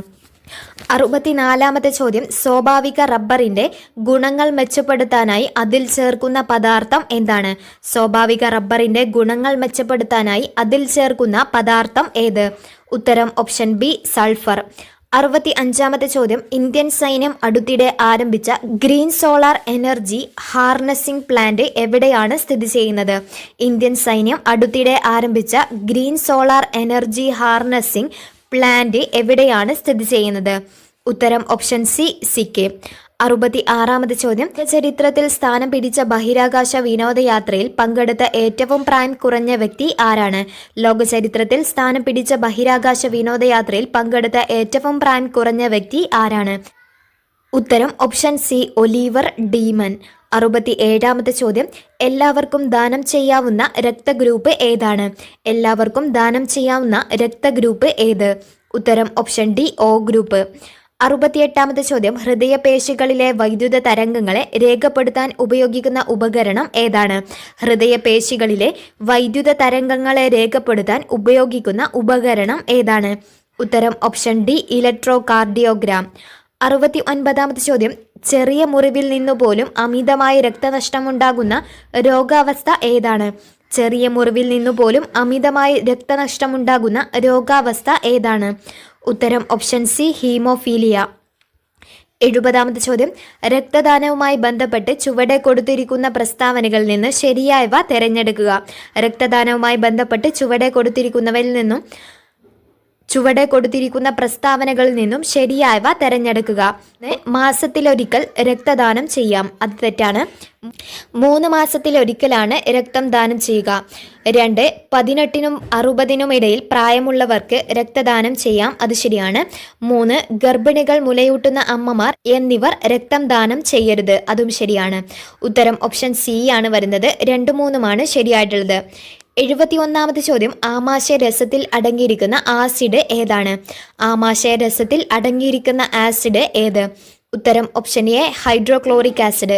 64-ാമത്തെ ചോദ്യം, സ്വാഭാവിക റബ്ബറിന്റെ ഗുണങ്ങൾ മെച്ചപ്പെടുത്താനായി അതിൽ ചേർക്കുന്ന പദാർത്ഥം എന്താണ്? സ്വാഭാവിക റബ്ബറിന്റെ ഗുണങ്ങൾ മെച്ചപ്പെടുത്താനായി അതിൽ ചേർക്കുന്ന പദാർത്ഥം ഏത്? ഉത്തരം ഓപ്ഷൻ ബി സൾഫർ. 65-ാമത്തെ ചോദ്യം, ഇന്ത്യൻ സൈന്യം അടുത്തിടെ ആരംഭിച്ച green solar energy harnessing plant എവിടെയാണ് സ്ഥിതി ചെയ്യുന്നത്? ഇന്ത്യൻ സൈന്യം അടുത്തിടെ ആരംഭിച്ച green solar energy harnessing plant എവിടെയാണ് സ്ഥിതി ചെയ്യുന്നത്? ഉത്തരം ഓപ്ഷൻ സി സിക്കിം. 66-ാമത്തെ ചോദ്യം, ചരിത്രത്തിൽ സ്ഥാനം പിടിച്ച ബഹിരാകാശ വിനോദയാത്രയിൽ പങ്കെടുത്ത ഏറ്റവും പ്രായം കുറഞ്ഞ വ്യക്തി ആരാണ്? ലോക ചരിത്രത്തിൽ സ്ഥാനം പിടിച്ച ബഹിരാകാശ വിനോദയാത്രയിൽ പങ്കെടുത്ത ഏറ്റവും പ്രായം കുറഞ്ഞ വ്യക്തി ആരാണ്? ഉത്തരം ഓപ്ഷൻ സി ഒലിവർ ഡീമൻ. 67-ാമത്തെ ചോദ്യം, എല്ലാവർക്കും ദാനം ചെയ്യാവുന്ന രക്തഗ്രൂപ്പ് ഏതാണ്? എല്ലാവർക്കും ദാനം ചെയ്യാവുന്ന രക്തഗ്രൂപ്പ് ഏത്? ഉത്തരം ഓപ്ഷൻ ഡി ഒ ഗ്രൂപ്പ്. 68-ാമത്തെ ചോദ്യം, ഹൃദയപേശികളിലെ വൈദ്യുത തരംഗങ്ങളെ രേഖപ്പെടുത്താൻ ഉപയോഗിക്കുന്ന ഉപകരണം ഏതാണ്? ഹൃദയപേശികളിലെ വൈദ്യുത തരംഗങ്ങളെ രേഖപ്പെടുത്താൻ ഉപയോഗിക്കുന്ന ഉപകരണം ഏതാണ്? ഉത്തരം ഓപ്ഷൻ ഡി ഇലക്ട്രോകാർഡിയോഗ്രാം. 69-ാമത്തെ ചോദ്യം, ചെറിയ മുറിവിൽ നിന്നുപോലും അമിതമായ രക്തനഷ്ടമുണ്ടാകുന്ന രോഗാവസ്ഥ ഏതാണ്? ചെറിയ മുറിവിൽ നിന്നുപോലും അമിതമായ രക്തനഷ്ടമുണ്ടാകുന്ന രോഗാവസ്ഥ ഏതാണ്? ഉത്തരം ഓപ്ഷൻ സി ഹീമോഫീലിയ. 70-ാമത്തെ ചോദ്യം, രക്തദാനവുമായി ബന്ധപ്പെട്ട് ചുവടെ കൊടുത്തിരിക്കുന്ന പ്രസ്താവനകളിൽ നിന്ന് ശരിയായവ തിരഞ്ഞെടുക്കുക. രക്തദാനവുമായി ബന്ധപ്പെട്ട് ചുവടെ കൊടുത്തിരിക്കുന്ന പ്രസ്താവനകളിൽ നിന്നും ശരിയായവ തിരഞ്ഞെടുക്കുക. മാസത്തിലൊരിക്കൽ രക്തദാനം ചെയ്യാം, അത് തെറ്റാണ്. 3 മാസത്തിലൊരിക്കലാണ് രക്തം ദാനം ചെയ്യുക. 2 18-നും 60-നും ഇടയിൽ പ്രായമുള്ളവർക്ക് രക്തദാനം ചെയ്യാം, അത് ശരിയാണ്. 3 ഗർഭിണികൾ, മുലയൂട്ടുന്ന അമ്മമാർ എന്നിവർ രക്തം ദാനം ചെയ്യരുത്, അതും ശരിയാണ്. ഉത്തരം ഓപ്ഷൻ സി ആണ് വരുന്നത്. 2, 3 ശരിയായിട്ടുള്ളത്. 71-ാമത്തെ ചോദ്യം, ആമാശയ രസത്തിൽ അടങ്ങിയിരിക്കുന്ന ആസിഡ് ഏതാണ്? ആമാശയ രസത്തിൽ അടങ്ങിയിരിക്കുന്ന ആസിഡ് ഏത്? ഉത്തരം ഓപ്ഷൻ എ ഹൈഡ്രോക്ലോറിക് ആസിഡ്.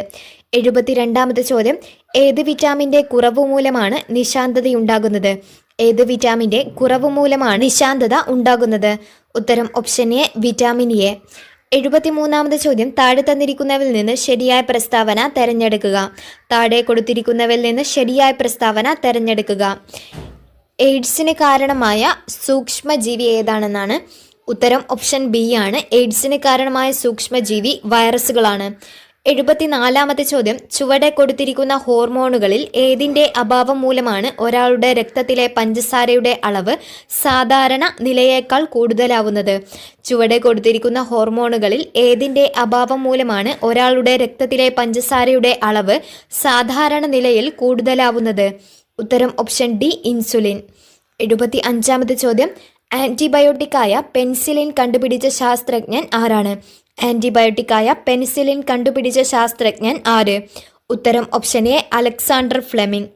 72-ാമത്തെ ചോദ്യം, ഏത് വിറ്റാമിൻ്റെ കുറവ് മൂലമാണ് നിശാന്തതയുണ്ടാകുന്നത്? ഏത് വിറ്റാമിൻ്റെ കുറവ് മൂലമാണ് നിശാന്തത ഉണ്ടാകുന്നത്? ഉത്തരം ഓപ്ഷൻ എ വിറ്റാമിൻ എ. 73-ാമത്തെ ചോദ്യം, താഴെ തന്നിരിക്കുന്നവയിൽ നിന്ന് ശരിയായ പ്രസ്താവന തിരഞ്ഞെടുക്കുക. താഴെ കൊടുത്തിരിക്കുന്നവയിൽ നിന്ന് ശരിയായ പ്രസ്താവന തിരഞ്ഞെടുക്കുക. എയ്ഡ്സിന് കാരണമായ സൂക്ഷ്മജീവി ഏതാണെന്നാണ്. ഉത്തരം ഓപ്ഷൻ ബി ആണ്. എയ്ഡ്സിന് കാരണമായ സൂക്ഷ്മജീവി വൈറസുകളാണ്. 74-ാമത്തെ ചോദ്യം, ചുവടെ കൊടുത്തിരിക്കുന്ന ഹോർമോണുകളിൽ ഏതിൻ്റെ അഭാവം മൂലമാണ് ഒരാളുടെ രക്തത്തിലെ പഞ്ചസാരയുടെ അളവ് സാധാരണ നിലയേക്കാൾ കൂടുതലാവുന്നത്? ചുവടെ കൊടുത്തിരിക്കുന്ന ഹോർമോണുകളിൽ ഏതിൻ്റെ അഭാവം മൂലമാണ് ഒരാളുടെ രക്തത്തിലെ പഞ്ചസാരയുടെ അളവ് സാധാരണ നിലയിൽ കൂടുതലാവുന്നത്? ഉത്തരം ഓപ്ഷൻ ഡി, ഇൻസുലിൻ. 75-ാമത്തെ ചോദ്യം, ആൻറ്റിബയോട്ടിക്കായ പെൻസിലിൻ കണ്ടുപിടിച്ച ശാസ്ത്രജ്ഞൻ ആരാണ്? ആൻറ്റിബയോട്ടിക്കായ പെൻസിലിൻ കണ്ടുപിടിച്ച ശാസ്ത്രജ്ഞൻ ആര്? ഉത്തരം ഓപ്ഷൻ എ, അലക്സാണ്ടർ ഫ്ലെമിംഗ്.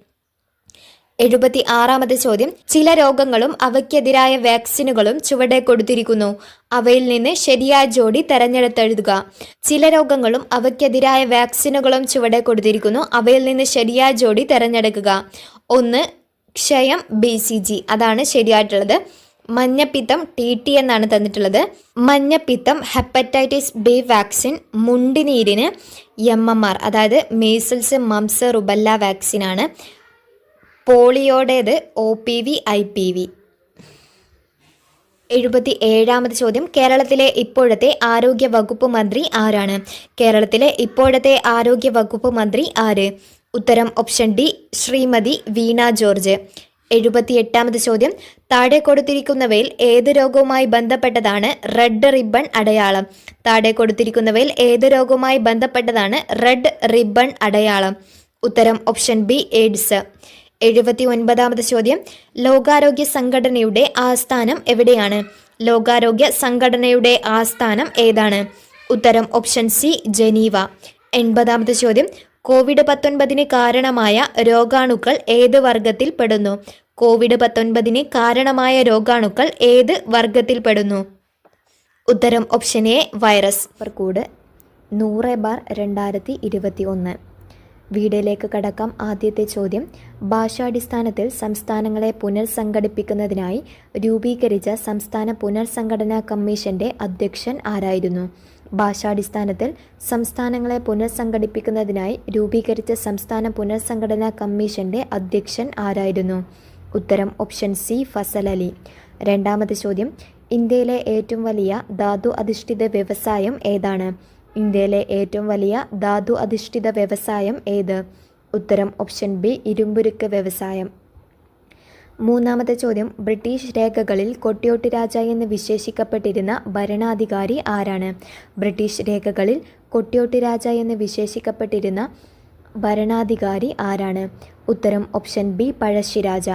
76-ാമത്തെ ചോദ്യം, ചില രോഗങ്ങളും അവയ്ക്കെതിരായ വാക്സിനുകളും ചുവടെ കൊടുത്തിരിക്കുന്നു. അവയിൽ നിന്ന് ശരിയായ ജോഡി തെരഞ്ഞെടുത്തെഴുതുക. ചില രോഗങ്ങളും അവയ്ക്കെതിരായ വാക്സിനുകളും ചുവടെ കൊടുത്തിരിക്കുന്നു. അവയിൽ നിന്ന് ശരിയായ ജോഡി തെരഞ്ഞെടുക്കുക. 1 ക്ഷയം, BCG, അതാണ് ശരിയായിട്ടുള്ളത്. മഞ്ഞപ്പിത്തം, TT എന്നാണ് തന്നിട്ടുള്ളത്. മഞ്ഞപ്പിത്തം ഹെപ്പറ്റൈറ്റിസ് ബി വാക്സിൻ, മുണ്ടിനീരിന് MMR, അതായത് മീസിൽസ്, മംസ്, റുബല്ല വാക്സിനാണ്. പോളിയോടേത് OPV, IPV. 77-ാമത്തെ ചോദ്യം, കേരളത്തിലെ ഇപ്പോഴത്തെ ആരോഗ്യ വകുപ്പ് മന്ത്രി ആരാണ്? കേരളത്തിലെ ഇപ്പോഴത്തെ ആരോഗ്യ വകുപ്പ് മന്ത്രി ആര്? ഉത്തരം ഓപ്ഷൻ ഡി, ശ്രീമതി വീണ ജോർജ്. 78-ാമത്തെ ചോദ്യം, താഴെ കൊടുത്തിരിക്കുന്നവയിൽ ഏത് രോഗവുമായി ബന്ധപ്പെട്ടതാണ് റെഡ് റിബൺ അടയാളം? താഴെ കൊടുത്തിരിക്കുന്നവയിൽ ഏത് രോഗവുമായി ബന്ധപ്പെട്ടതാണ് റെഡ് റിബൺ അടയാളം? ഉത്തരം ഓപ്ഷൻ ബി, എയ്ഡ്സ്. 79-ാമത്തെ ചോദ്യം, ലോകാരോഗ്യ സംഘടനയുടെ ആസ്ഥാനം എവിടെയാണ്? ലോകാരോഗ്യ സംഘടനയുടെ ആസ്ഥാനം ഏതാണ്? ഉത്തരം ഓപ്ഷൻ സി, ജനീവ. 80-ാമത്തെ ചോദ്യം, COVID-19 കാരണമായ രോഗാണുക്കൾ ഏത് വർഗത്തിൽ പെടുന്നു? COVID-19 കാരണമായ രോഗാണുക്കൾ ഏത് വർഗത്തിൽ പെടുന്നു? ഉത്തരം ഓപ്ഷൻ എ, വൈറസ്. കോഡ് 100/2021. വീഡിയോയിലേക്ക് കടക്കാം. ആദ്യത്തെ ചോദ്യം, ഭാഷാടിസ്ഥാനത്തിൽ സംസ്ഥാനങ്ങളെ പുനർസംഘടിപ്പിക്കുന്നതിനായി രൂപീകരിച്ച സംസ്ഥാന പുനർസംഘടനാ കമ്മീഷന്റെ അധ്യക്ഷൻ ആരായിരുന്നു? ഭാഷാടിസ്ഥാനത്തിൽ സംസ്ഥാനങ്ങളെ പുനർസംഘടിപ്പിക്കുന്നതിനായി രൂപീകരിച്ച സംസ്ഥാന പുനർസംഘടനാ കമ്മീഷന്റെ അധ്യക്ഷൻ ആരായിരുന്നു? ഉത്തരം ഓപ്ഷൻ സി, ഫസൽ അലി. 2-ാമത്തെ ചോദ്യം, ഇന്ത്യയിലെ ഏറ്റവും വലിയ ധാതു അധിഷ്ഠിത വ്യവസായം ഏതാണ്? ഇന്ത്യയിലെ ഏറ്റവും വലിയ ധാതു അധിഷ്ഠിത വ്യവസായം ഏത്? ഉത്തരം ഓപ്ഷൻ ബി, ഇരുമ്പുരുക്ക് വ്യവസായം. 3-ാമത്തെ ചോദ്യം, ബ്രിട്ടീഷ് രേഖകളിൽ കൊട്ടിയോട്ട് രാജ എന്ന് വിശേഷിക്കപ്പെട്ടിരുന്ന ഭരണാധികാരി ആരാണ്? ബ്രിട്ടീഷ് രേഖകളിൽ കൊട്ടിയോട്ട് രാജ എന്ന് വിശേഷിക്കപ്പെട്ടിരുന്ന ഭരണാധികാരി ആരാണ്? ഉത്തരം ഓപ്ഷൻ ബി, പഴശ്ശിരാജ.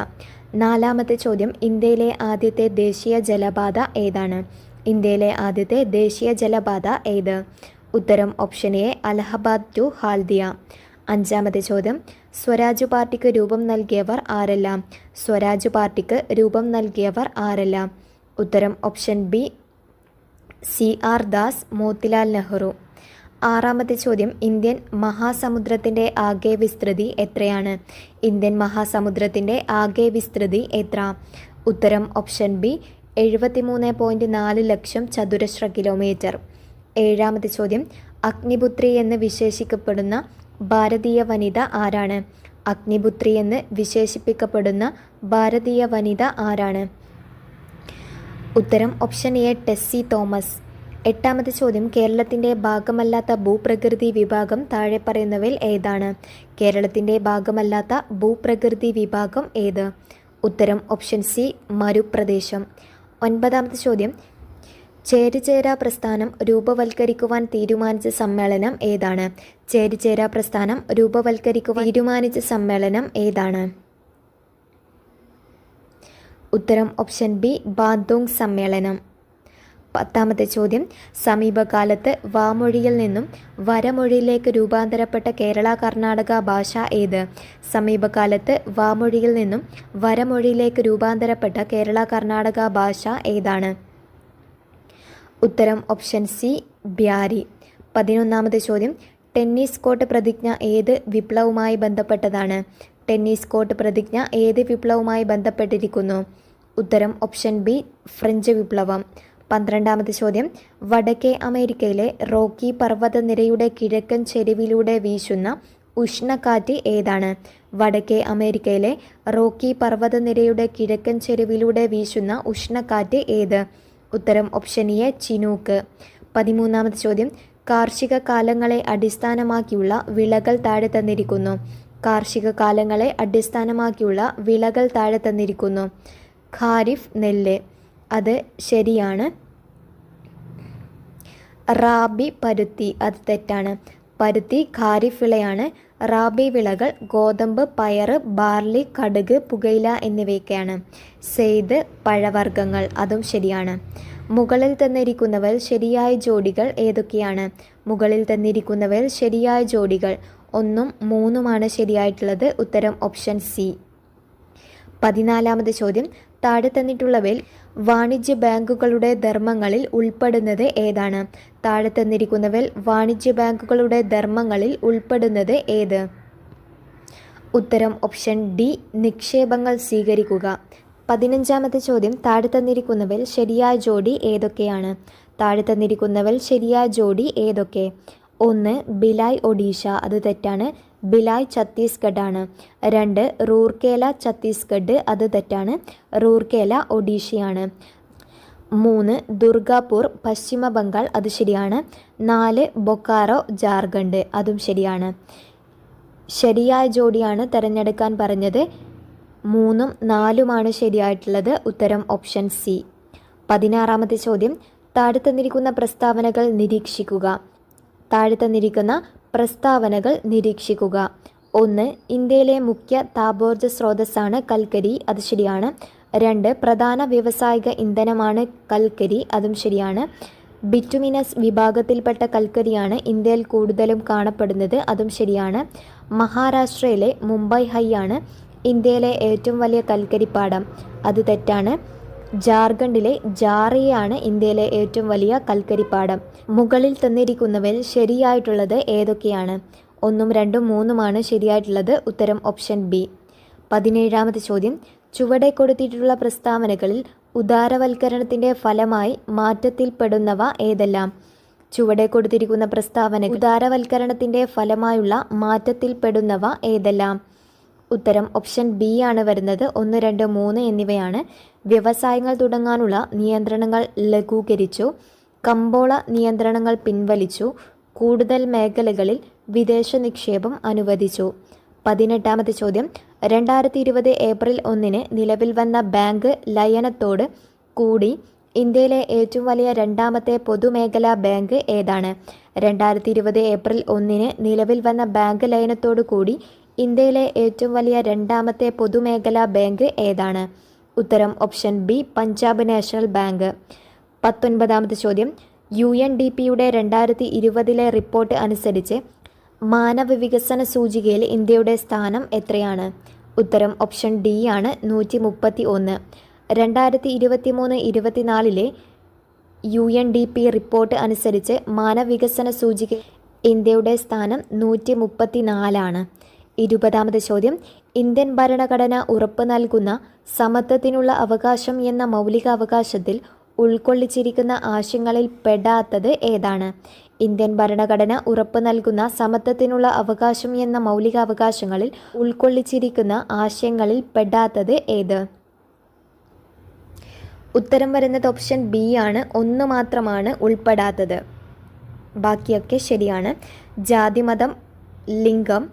4-ാമത്തെ ചോദ്യം, ഇന്ത്യയിലെ ആദ്യത്തെ ദേശീയ ജലപാത ഏതാണ്? ഇന്ത്യയിലെ ആദ്യത്തെ ദേശീയ ജലപാത ഏത്? ഉത്തരം option A, Allahabad to Haldia. 5-ാമത്തെ ചോദ്യം, സ്വരാജ് പാർട്ടിക്ക് രൂപം നൽകിയവർ ആരെല്ലാം? സ്വരാജ് പാർട്ടിക്ക് രൂപം നൽകിയവർ ആരെല്ലാം? ഉത്തരം option B, CR Das, Motilal Nehru. 6-ാമത്തെ ചോദ്യം, ഇന്ത്യൻ മഹാസമുദ്രത്തിൻ്റെ ആകെ വിസ്തൃതി എത്രയാണ്? ഇന്ത്യൻ മഹാസമുദ്രത്തിൻ്റെ ആകെ വിസ്തൃതി എത്ര? ഉത്തരം ഓപ്ഷൻ ബി, 73.4 ലക്ഷം ചതുരശ്ര കിലോമീറ്റർ. 7-ാമത്തെ ചോദ്യം, അഗ്നിപുത്രി എന്ന് വിശേഷിക്കപ്പെടുന്ന ഭാരതീയ വനിത ആരാണ്? അഗ്നിപുത്രി എന്ന് വിശേഷിപ്പിക്കപ്പെടുന്ന ഭാരതീയ വനിത ആരാണ്? ഉത്തരം ഓപ്ഷൻ എ, ടെസ്സി തോമസ്. 8-ാമത്തെ ചോദ്യം, കേരളത്തിൻ്റെ ഭാഗമല്ലാത്ത ഭൂപ്രകൃതി വിഭാഗം താഴെ പറയുന്നവയിൽ ഏതാണ്? കേരളത്തിൻ്റെ ഭാഗമല്ലാത്ത ഭൂപ്രകൃതി വിഭാഗം ഏത്? ഉത്തരം ഓപ്ഷൻ സി, മരുപ്രദേശം. 9-ാമത്തെ ചോദ്യം, ചേരിചേരാ പ്രസ്ഥാനം രൂപവൽക്കരിക്കുവാൻ തീരുമാനിച്ച സമ്മേളനം ഏതാണ്? ചേരിചേരാ പ്രസ്ഥാനം രൂപവൽക്കരിക്കുവാൻ തീരുമാനിച്ച സമ്മേളനം ഏതാണ്? ഉത്തരം ഓപ്ഷൻ ബി, ബാന്തോങ് സമ്മേളനം. 10-ാമത്തെ ചോദ്യം, സമീപകാലത്ത് വാമൊഴിയിൽ നിന്നും വരമൊഴിയിലേക്ക് രൂപാന്തരപ്പെട്ട കേരള കർണാടക ഭാഷ ഏത്? സമീപകാലത്ത് വാമൊഴിയിൽ നിന്നും വരമൊഴിയിലേക്ക് രൂപാന്തരപ്പെട്ട കേരള കർണാടക ഭാഷ ഏതാണ്? ഉത്തരം ഓപ്ഷൻ സി, ബ്യാരി. 11-ാമത്തെ ചോദ്യം, ടെന്നീസ് കോർട്ട് പ്രതിജ്ഞ ഏത് വിപ്ലവവുമായി ബന്ധപ്പെട്ടതാണ്? ടെന്നീസ് കോർട്ട് പ്രതിജ്ഞ ഏത് വിപ്ലവവുമായി ബന്ധപ്പെട്ടിരിക്കുന്നു? ഉത്തരം ഓപ്ഷൻ ബി, ഫ്രഞ്ച് വിപ്ലവം. 12-ാമത്തെ ചോദ്യം, വടക്കേ അമേരിക്കയിലെ റോക്കി പർവ്വതനിരയുടെ കിഴക്കൻ ചെരിവിലൂടെ വീശുന്ന ഉഷ്ണക്കാറ്റ് ഏതാണ്? വടക്കേ അമേരിക്കയിലെ റോക്കി പർവ്വതനിരയുടെ കിഴക്കൻ ചെരിവിലൂടെ വീശുന്ന ഉഷ്ണക്കാറ്റ് ഏത്? ഉത്തരം ഓപ്ഷൻ എ, ചിനൂക്ക്. 13-ാമത്തെ ചോദ്യം, കാർഷിക കാലങ്ങളെ അടിസ്ഥാനമാക്കിയുള്ള വിളകൾ താഴെ തന്നിരിക്കുന്നു. കാർഷിക കാലങ്ങളെ അടിസ്ഥാനമാക്കിയുള്ള വിളകൾ താഴെ തന്നിരിക്കുന്നു. ഖാരിഫ് നെല്ല്, അത് ശരിയാണ്. റാബി പരുത്തി, അത് തെറ്റാണ്. പരുത്തി ഖാരിഫ് വിളയാണ്. റാബി വിളകൾ ഗോതമ്പ്, പയറ്, ബാർലി, കടുക്, പുകയില എന്നിവയൊക്കെയാണ്. സെയ്ദ് പഴവർഗ്ഗങ്ങൾ, അതും ശരിയാണ്. മുകളിൽ തന്നിരിക്കുന്നവയിൽ ശരിയായ ജോഡികൾ ഏതൊക്കെയാണ്? മുകളിൽ തന്നിരിക്കുന്നവയിൽ ശരിയായ ജോഡികൾ 1ഉം 3ഉമാണ് ശരിയായിട്ടുള്ളത്. ഉത്തരം ഓപ്ഷൻ സി. 14ാമത്തെ ചോദ്യം, താഴെ തന്നിട്ടുള്ളവയിൽ വാണിജ്യ ബാങ്കുകളുടെ ധർമ്മങ്ങളിൽ ഉൾപ്പെടുന്നത് ഏതാണ്? താഴെ തന്നിരിക്കുന്നവയിൽ വാണിജ്യ ബാങ്കുകളുടെ ധർമ്മങ്ങളിൽ ഉൾപ്പെടുന്നത് ഏത്? ഉത്തരം ഓപ്ഷൻ ഡി, നിക്ഷേപങ്ങൾ സ്വീകരിക്കുക. 15ാമത്തെ ചോദ്യം, താഴെ തന്നിരിക്കുന്നവയിൽ ശരിയായ ജോഡി ഏതൊക്കെയാണ്? താഴെ തന്നിരിക്കുന്നവയിൽ ശരിയായ ജോഡി ഏതൊക്കെ? 1 ഭിലായ് ഒഡീഷ, അത് തെറ്റാണ്. ഭിലായ് ഛത്തീസ്ഗഡ് ആണ്. 2 റൂർക്കേല ഛത്തീസ്ഗഡ്, അത് തെറ്റാണ്. റൂർക്കേല ഒഡീഷയാണ്. 3 ദുർഗാപൂർ പശ്ചിമ ബംഗാൾ, അത് ശരിയാണ്. 4 ബൊക്കാറോ ജാർഖണ്ഡ്, അതും ശരിയാണ്. ശരിയായ ജോഡിയാണ് തിരഞ്ഞെടുക്കാൻ പറഞ്ഞത്. 3ഉം 4ഉമാണ് ശരിയായിട്ടുള്ളത്. ഉത്തരം ഓപ്ഷൻ സി. 16ാമത്തെ ചോദ്യം, താഴെ തന്നിരിക്കുന്ന പ്രസ്താവനകൾ നിരീക്ഷിക്കുക. താഴെ തന്നിരിക്കുന്ന പ്രസ്താവനകൾ നിരീക്ഷിക്കുക. 1 ഇന്ത്യയിലെ മുഖ്യ താപോർജ്ജ സ്രോതസ്സാണ് കൽക്കരി, അത് ശരിയാണ്. 2 പ്രധാന വ്യാവസായിക ഇന്ധനമാണ് കൽക്കരി, അതും ശരിയാണ്. ബിറ്റുമിനസ് വിഭാഗത്തിൽപ്പെട്ട കൽക്കരിയാണ് ഇന്ത്യയിൽ കൂടുതലും കാണപ്പെടുന്നത്, അതും ശരിയാണ്. മഹാരാഷ്ട്രയിലെ മുംബൈ ഹൈ ആണ് ഇന്ത്യയിലെ ഏറ്റവും വലിയ കൽക്കരിപ്പാടം, അത് തെറ്റാണ്. ജാർഖണ്ഡിലെ ജാറിയാണ് ഇന്ത്യയിലെ ഏറ്റവും വലിയ കൽക്കരിപ്പാടം. മുകളിൽ തന്നിരിക്കുന്നവയിൽ ശരിയായിട്ടുള്ളത് ഏതൊക്കെയാണ്? 1ഉം 2ഉം 3ഉമാണ് ശരിയായിട്ടുള്ളത്. ഉത്തരം ഓപ്ഷൻ ബി. 17ാമത്തെ ചോദ്യം, ചുവടെ കൊടുത്തിട്ടുള്ള പ്രസ്താവനകളിൽ ഉദാരവൽക്കരണത്തിൻ്റെ ഫലമായി മാറ്റത്തിൽപ്പെടുന്നവ ഏതെല്ലാം? ചുവടെ കൊടുത്തിരിക്കുന്ന പ്രസ്താവന ഉദാരവൽക്കരണത്തിൻ്റെ ഫലമായുള്ള മാറ്റത്തിൽപ്പെടുന്നവ ഏതെല്ലാം? ഉത്തരം ഓപ്ഷൻ ബി ആണ് വരുന്നത്. 1, 2, 3 എന്നിവയാണ്. വ്യവസായങ്ങൾ തുടങ്ങാനുള്ള നിയന്ത്രണങ്ങൾ ലഘൂകരിച്ചു. കമ്പോള നിയന്ത്രണങ്ങൾ പിൻവലിച്ചു. കൂടുതൽ മേഖലകളിൽ വിദേശ നിക്ഷേപം അനുവദിച്ചു. 18ാമത്തെ ചോദ്യം, 2020 ഏപ്രിൽ 1 നിലവിൽ വന്ന ബാങ്ക് ലയനത്തോട് കൂടി ഇന്ത്യയിലെ ഏറ്റവും വലിയ രണ്ടാമത്തെ പൊതുമേഖലാ ബാങ്ക് ഏതാണ്? 2020 ഏപ്രിൽ 1 നിലവിൽ വന്ന ബാങ്ക് ലയനത്തോടു കൂടി ഇന്ത്യയിലെ ഏറ്റവും വലിയ രണ്ടാമത്തെ പൊതുമേഖലാ ബാങ്ക് ഏതാണ്? ഉത്തരം option B, Punjab national bank. 19ാമത്തെ ചോദ്യം, UNDPയുടെ 2020 റിപ്പോർട്ട് അനുസരിച്ച് മാനവ വികസന സൂചികയിൽ ഇന്ത്യയുടെ സ്ഥാനം എത്രയാണ്? ഉത്തരം ഓപ്ഷൻ ഡി ആണ്, 131. 2023-24 UNDP റിപ്പോർട്ട് അനുസരിച്ച് മാനവ വികസന സൂചികയിൽ ഇന്ത്യയുടെ സ്ഥാനം 134 20ാമത്തെ ചോദ്യം, ഇന്ത്യൻ ഭരണഘടന ഉറപ്പ് നൽകുന്ന സമത്വത്തിനുള്ള അവകാശം എന്ന മൗലികാവകാശത്തിൽ ഉൾക്കൊള്ളിച്ചിരിക്കുന്ന ആശയങ്ങളിൽ പെടാത്തത് ഏതാണ്? ഇന്ത്യൻ ഭരണഘടന ഉറപ്പ് നൽകുന്ന സമത്വത്തിനുള്ള അവകാശം എന്ന മൗലികാവകാശങ്ങളിൽ ഉൾക്കൊള്ളിച്ചിരിക്കുന്ന ആശയങ്ങളിൽ പെടാത്തത് ഏത്? ഉത്തരം വരുന്നത് ഓപ്ഷൻ ബി ആണ്, 1 മാത്രമാണ് ഉൾപ്പെടാത്തത്. ബാക്കിയൊക്കെ ശരിയാണ്. ജാതിമതം, ലിംഗം,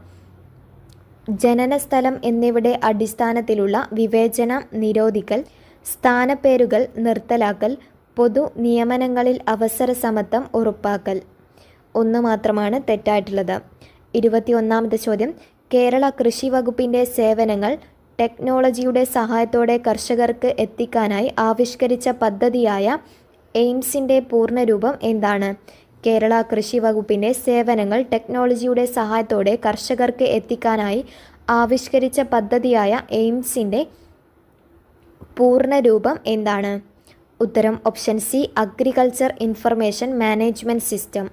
ജനനസ്ഥലം എന്നിവയുടെ അടിസ്ഥാനത്തിലുള്ള വിവേചനം നിരോധിക്കൽ, സ്ഥാനപ്പേരുകൾ നിർത്തലാക്കൽ, പൊതു നിയമനങ്ങളിൽ അവസര സമത്വം ഉറപ്പാക്കൽ. 1 മാത്രമാണ് തെറ്റായിട്ടുള്ളത്. 21ാമത്തെ ചോദ്യം, കേരള കൃഷി വകുപ്പിൻ്റെ സേവനങ്ങൾ ടെക്നോളജിയുടെ സഹായത്തോടെ കർഷകർക്ക് എത്തിക്കാനായി ആവിഷ്കരിച്ച പദ്ധതിയായ എയിംസിൻ്റെ പൂർണ്ണരൂപം എന്താണ്? കേരള കൃഷി വകുപ്പിൻ്റെ സേവനങ്ങൾ ടെക്നോളജിയുടെ സഹായത്തോടെ കർഷകർക്ക് എത്തിക്കാനായി ആവിഷ്കരിച്ച പദ്ധതിയായ എയിംസിൻ്റെ പൂർണ്ണരൂപം എന്താണ്? ഉത്തരം option C, agriculture information management system.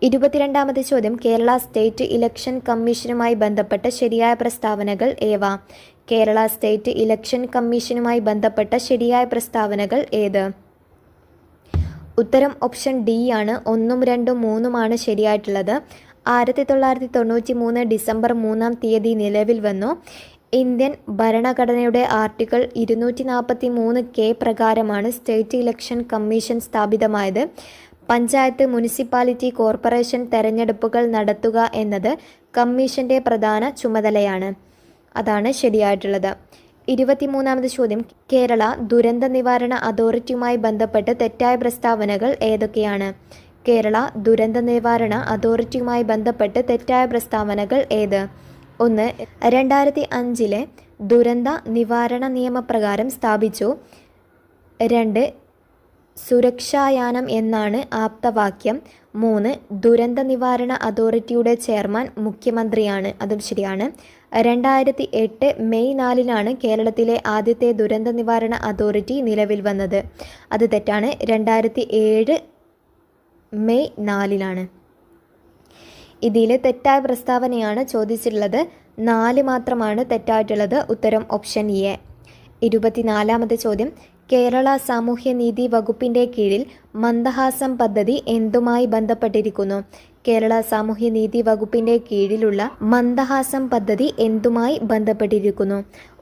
22ാമത്തെ ചോദ്യം, കേരള സ്റ്റേറ്റ് ഇലക്ഷൻ കമ്മീഷനുമായി ബന്ധപ്പെട്ട ശരിയായ പ്രസ്താവനകൾ ഏവ? കേരള സ്റ്റേറ്റ് ഇലക്ഷൻ കമ്മീഷനുമായി ബന്ധപ്പെട്ട ശരിയായ പ്രസ്താവനകൾ ഏത്? ഉത്തരം ഓപ്ഷൻ ഡി ആണ്, 1, 2, 3 ശരിയായിട്ടുള്ളത്. 1993 ഡിസംബർ 3 നിലവിൽ വന്നു. ഇന്ത്യൻ ഭരണഘടനയുടെ ആർട്ടിക്കിൾ 243 പ്രകാരമാണ് സ്റ്റേറ്റ് ഇലക്ഷൻ കമ്മീഷൻ സ്ഥാപിതമായത്. പഞ്ചായത്ത്, മുനിസിപ്പാലിറ്റി, കോർപ്പറേഷൻ തെരഞ്ഞെടുപ്പുകൾ നടത്തുക എന്നത് കമ്മീഷന്റെ പ്രധാന ചുമതലയാണ്. അതാണ് ശരിയായിട്ടുള്ളത്. 23ാമത് ചോദ്യം, കേരള ദുരന്ത നിവാരണ അതോറിറ്റിയുമായി ബന്ധപ്പെട്ട് തെറ്റായ പ്രസ്താവനകൾ ഏതൊക്കെയാണ്? കേരള ദുരന്ത നിവാരണ അതോറിറ്റിയുമായി ബന്ധപ്പെട്ട് തെറ്റായ പ്രസ്താവനകൾ ഏത്? 1. 2005 ദുരന്ത നിവാരണ നിയമപ്രകാരം സ്ഥാപിച്ചു. 2. സുരക്ഷായാനം എന്നാണ് ആപ്തവാക്യം. 3. ദുരന്ത നിവാരണ അതോറിറ്റിയുടെ ചെയർമാൻ മുഖ്യമന്ത്രിയാണ്. അതും ശരിയാണ്. 2008 മെയ് 4 കേരളത്തിലെ ആദ്യത്തെ ദുരന്ത നിവാരണ അതോറിറ്റി നിലവിൽ വന്നത്. അത് തെറ്റാണ്. 2007 മെയ് 4 ഇതിൽ തെറ്റായ പ്രസ്താവനയാണ് ചോദിച്ചിട്ടുള്ളത്. 4 മാത്രമാണ് തെറ്റായിട്ടുള്ളത്. ഉത്തരം ഓപ്ഷൻ എ. 24ാമത്തെ ചോദ്യം, കേരള സാമൂഹ്യനീതി വകുപ്പിൻ്റെ കീഴിൽ മന്ദഹാസം പദ്ധതി എന്തുമായി ബന്ധപ്പെട്ടിരിക്കുന്നു? കേരള സാമൂഹ്യനീതി വകുപ്പിൻ്റെ കീഴിലുള്ള മന്ദഹാസം പദ്ധതി എന്തുമായി ബന്ധപ്പെട്ടിരിക്കുന്നു?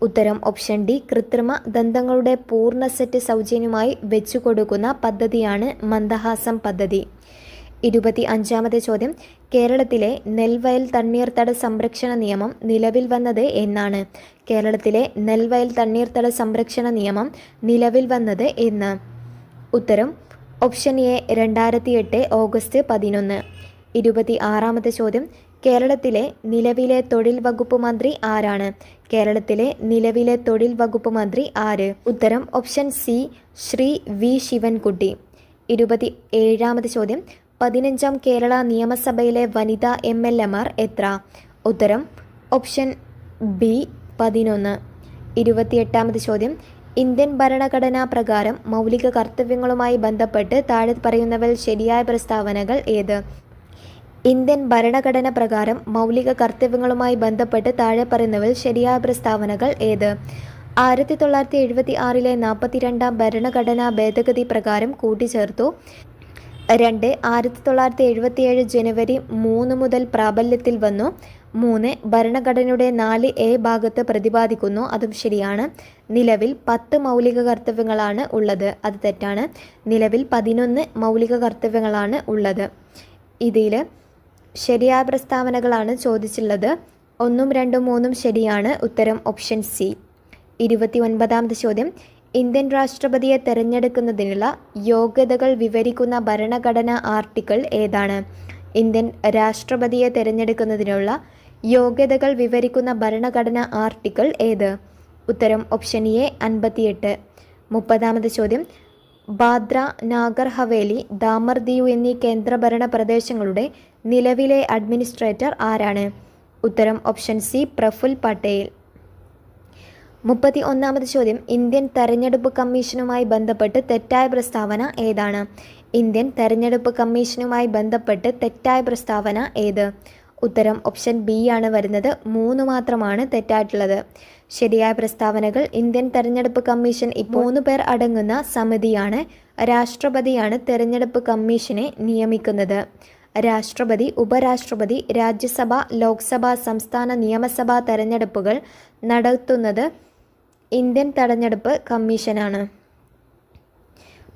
ഉത്തരം ഓപ്ഷൻ ഡി. കൃത്രിമ ദന്തങ്ങളുടെ പൂർണ്ണ സെറ്റ് സൗജന്യമായി വെച്ചു കൊടുക്കുന്ന പദ്ധതിയാണ് മന്ദഹാസം പദ്ധതി. 25ാമത്തെ ചോദ്യം, കേരളത്തിലെ നെൽവയൽ തണ്ണീർത്തട സംരക്ഷണ നിയമം നിലവിൽ വന്നത് എന്നാണ്? കേരളത്തിലെ നെൽവയൽ തണ്ണീർത്തട സംരക്ഷണ നിയമം നിലവിൽ വന്നത് എന്ന്? ഉത്തരം ഓപ്ഷൻ എ. 2008 ഓഗസ്റ്റ് 11. 26ാമത്തെ ചോദ്യം, കേരളത്തിലെ നിലവിലെ തൊഴിൽ വകുപ്പ് മന്ത്രി ആരാണ്? കേരളത്തിലെ നിലവിലെ തൊഴിൽ വകുപ്പ് മന്ത്രി ആര്? ഉത്തരം option C. Shri V. Sivankutty. 27ാമത്തെ ചോദ്യം, 15ാം കേരള നിയമസഭയിലെ വനിതാ MLAമാർ എത്ര? ഉത്തരം ഓപ്ഷൻ ബി. 11. 28ാമത്തെ ചോദ്യം, ഇന്ത്യൻ ഭരണഘടനാ പ്രകാരം മൗലിക കർത്തവ്യങ്ങളുമായി ബന്ധപ്പെട്ട് താഴെ പറയുന്നവയിൽ ശരിയായ പ്രസ്താവനകൾ ഏത്? ഇന്ത്യൻ ഭരണഘടന പ്രകാരം മൗലിക കർത്തവ്യങ്ങളുമായി ബന്ധപ്പെട്ട് താഴെ പറയുന്നവയിൽ ശരിയായ പ്രസ്താവനകൾ ഏത്? 1976 42ാം ഭരണഘടനാ ഭേദഗതി പ്രകാരം കൂട്ടിച്ചേർത്തു. 2. 1977 ജനുവരി 3 മുതൽ പ്രാബല്യത്തിൽ വന്നു. 3. ഭരണഘടനയുടെ 4A ഭാഗത്ത് പ്രതിപാദിക്കുന്നു. അതും ശരിയാണ്. നിലവിൽ 10 മൗലിക കർത്തവ്യങ്ങളാണ് ഉള്ളത്. അത് തെറ്റാണ്. നിലവിൽ 11 മൗലിക കർത്തവ്യങ്ങളാണ് ഉള്ളത്. ഇതിൽ ശരിയായ പ്രസ്താവനകളാണ് ചോദിച്ചുള്ളത്. 1, 2, 3 ശരിയാണ്. ഉത്തരം ഓപ്ഷൻ സി. 29ാമത്തെ ചോദ്യം, ഇന്ത്യൻ രാഷ്ട്രപതിയെ തെരഞ്ഞെടുക്കുന്നതിനുള്ള യോഗ്യതകൾ വിവരിക്കുന്ന ഭരണഘടനാ ആർട്ടിക്കിൾ ഏതാണ്? ഇന്ത്യൻ രാഷ്ട്രപതിയെ തെരഞ്ഞെടുക്കുന്നതിനുള്ള യോഗ്യതകൾ വിവരിക്കുന്ന ഭരണഘടനാ ആർട്ടിക്കിൾ ഏത്? ഉത്തരം ഓപ്ഷൻ എ. 58. 30ാമത്തെ ചോദ്യം, ബാദ്ര, നാഗർ ഹവേലി, ദാമർ ദിയു എന്നീ കേന്ദ്രഭരണ പ്രദേശങ്ങളുടെ നിലവിലെ അഡ്മിനിസ്ട്രേറ്റർ ആരാണ്? ഉത്തരം ഓപ്ഷൻ സി. പ്രഫുൽ പട്ടേൽ. 31ാമത്തെ ചോദ്യം, ഇന്ത്യൻ തെരഞ്ഞെടുപ്പ് കമ്മീഷനുമായി ബന്ധപ്പെട്ട് തെറ്റായ പ്രസ്താവന ഏതാണ്? ഇന്ത്യൻ തെരഞ്ഞെടുപ്പ് കമ്മീഷനുമായി ബന്ധപ്പെട്ട് തെറ്റായ പ്രസ്താവന ഏത്? ഉത്തരം ഓപ്ഷൻ ബി ആണ് വരുന്നത്. 3 മാത്രമാണ് തെറ്റായിട്ടുള്ളത്. ശരിയായ പ്രസ്താവനകൾ, ഇന്ത്യൻ തെരഞ്ഞെടുപ്പ് കമ്മീഷൻ 3 പേർ അടങ്ങുന്ന സമിതിയാണ്. രാഷ്ട്രപതിയാണ് തെരഞ്ഞെടുപ്പ് കമ്മീഷനെ നിയമിക്കുന്നത്. രാഷ്ട്രപതി, ഉപരാഷ്ട്രപതി, രാജ്യസഭ, ലോക്സഭ, സംസ്ഥാന നിയമസഭാ തെരഞ്ഞെടുപ്പുകൾ നടത്തുന്നത് ഇന്ത്യൻ തെരഞ്ഞെടുപ്പ് കമ്മീഷനാണ്.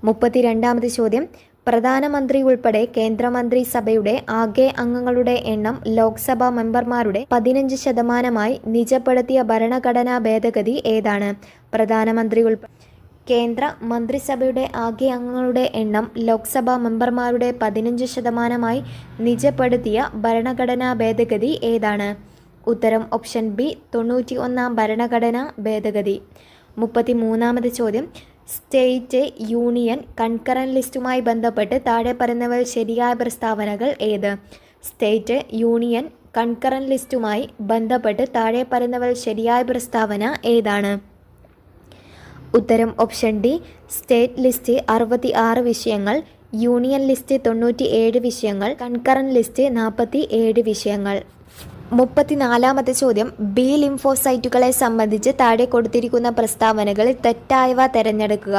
32ാമത്തെ ചോദ്യം, പ്രധാനമന്ത്രി ഉൾപ്പെടെ കേന്ദ്രമന്ത്രിസഭയുടെ ആകെ അംഗങ്ങളുടെ എണ്ണം ലോക്സഭാ മെമ്പർമാരുടെ 15%-ആയി നിജപ്പെടുത്തിയ ഭരണഘടനാ ഭേദഗതി ഏതാണ്? പ്രധാനമന്ത്രി ഉൾപ്പെടെ കേന്ദ്ര മന്ത്രിസഭയുടെ ആകെ അംഗങ്ങളുടെ എണ്ണം ലോക്സഭാ മെമ്പർമാരുടെ 15%-ആയി നിജപ്പെടുത്തിയ ഭരണഘടനാ ഭേദഗതി ഏതാണ്? ഉത്തരം ഓപ്ഷൻ ബി. 91ാം ഭരണഘടനാ ഭേദഗതി. 33ാമത്തെ ചോദ്യം, സ്റ്റേറ്റ് യൂണിയൻ കൺകറന്റ് ലിസ്റ്റുമായി ബന്ധപ്പെട്ട് താഴെ പറയുന്നവയിൽ ശരിയായ പ്രസ്താവനകൾ ഏത്? സ്റ്റേറ്റ് യൂണിയൻ കൺകറന്റ് ലിസ്റ്റുമായി ബന്ധപ്പെട്ട് താഴെ പറയുന്നവയിൽ ശരിയായ പ്രസ്താവന ഏതാണ്? ഉത്തരം ഓപ്ഷൻ ഡി. സ്റ്റേറ്റ് ലിസ്റ്റ് 66 വിഷയങ്ങൾ, യൂണിയൻ ലിസ്റ്റ് 97 വിഷയങ്ങൾ, കൺകറന്റ് ലിസ്റ്റ് 47 വിഷയങ്ങൾ. 34ാമത്തെ ചോദ്യം, ബി ലിംഫോസൈറ്റുകളെ സംബന്ധിച്ച് താഴെ കൊടുത്തിരിക്കുന്ന പ്രസ്താവനകളിൽ തെറ്റായവ തിരഞ്ഞെടുക്കുക.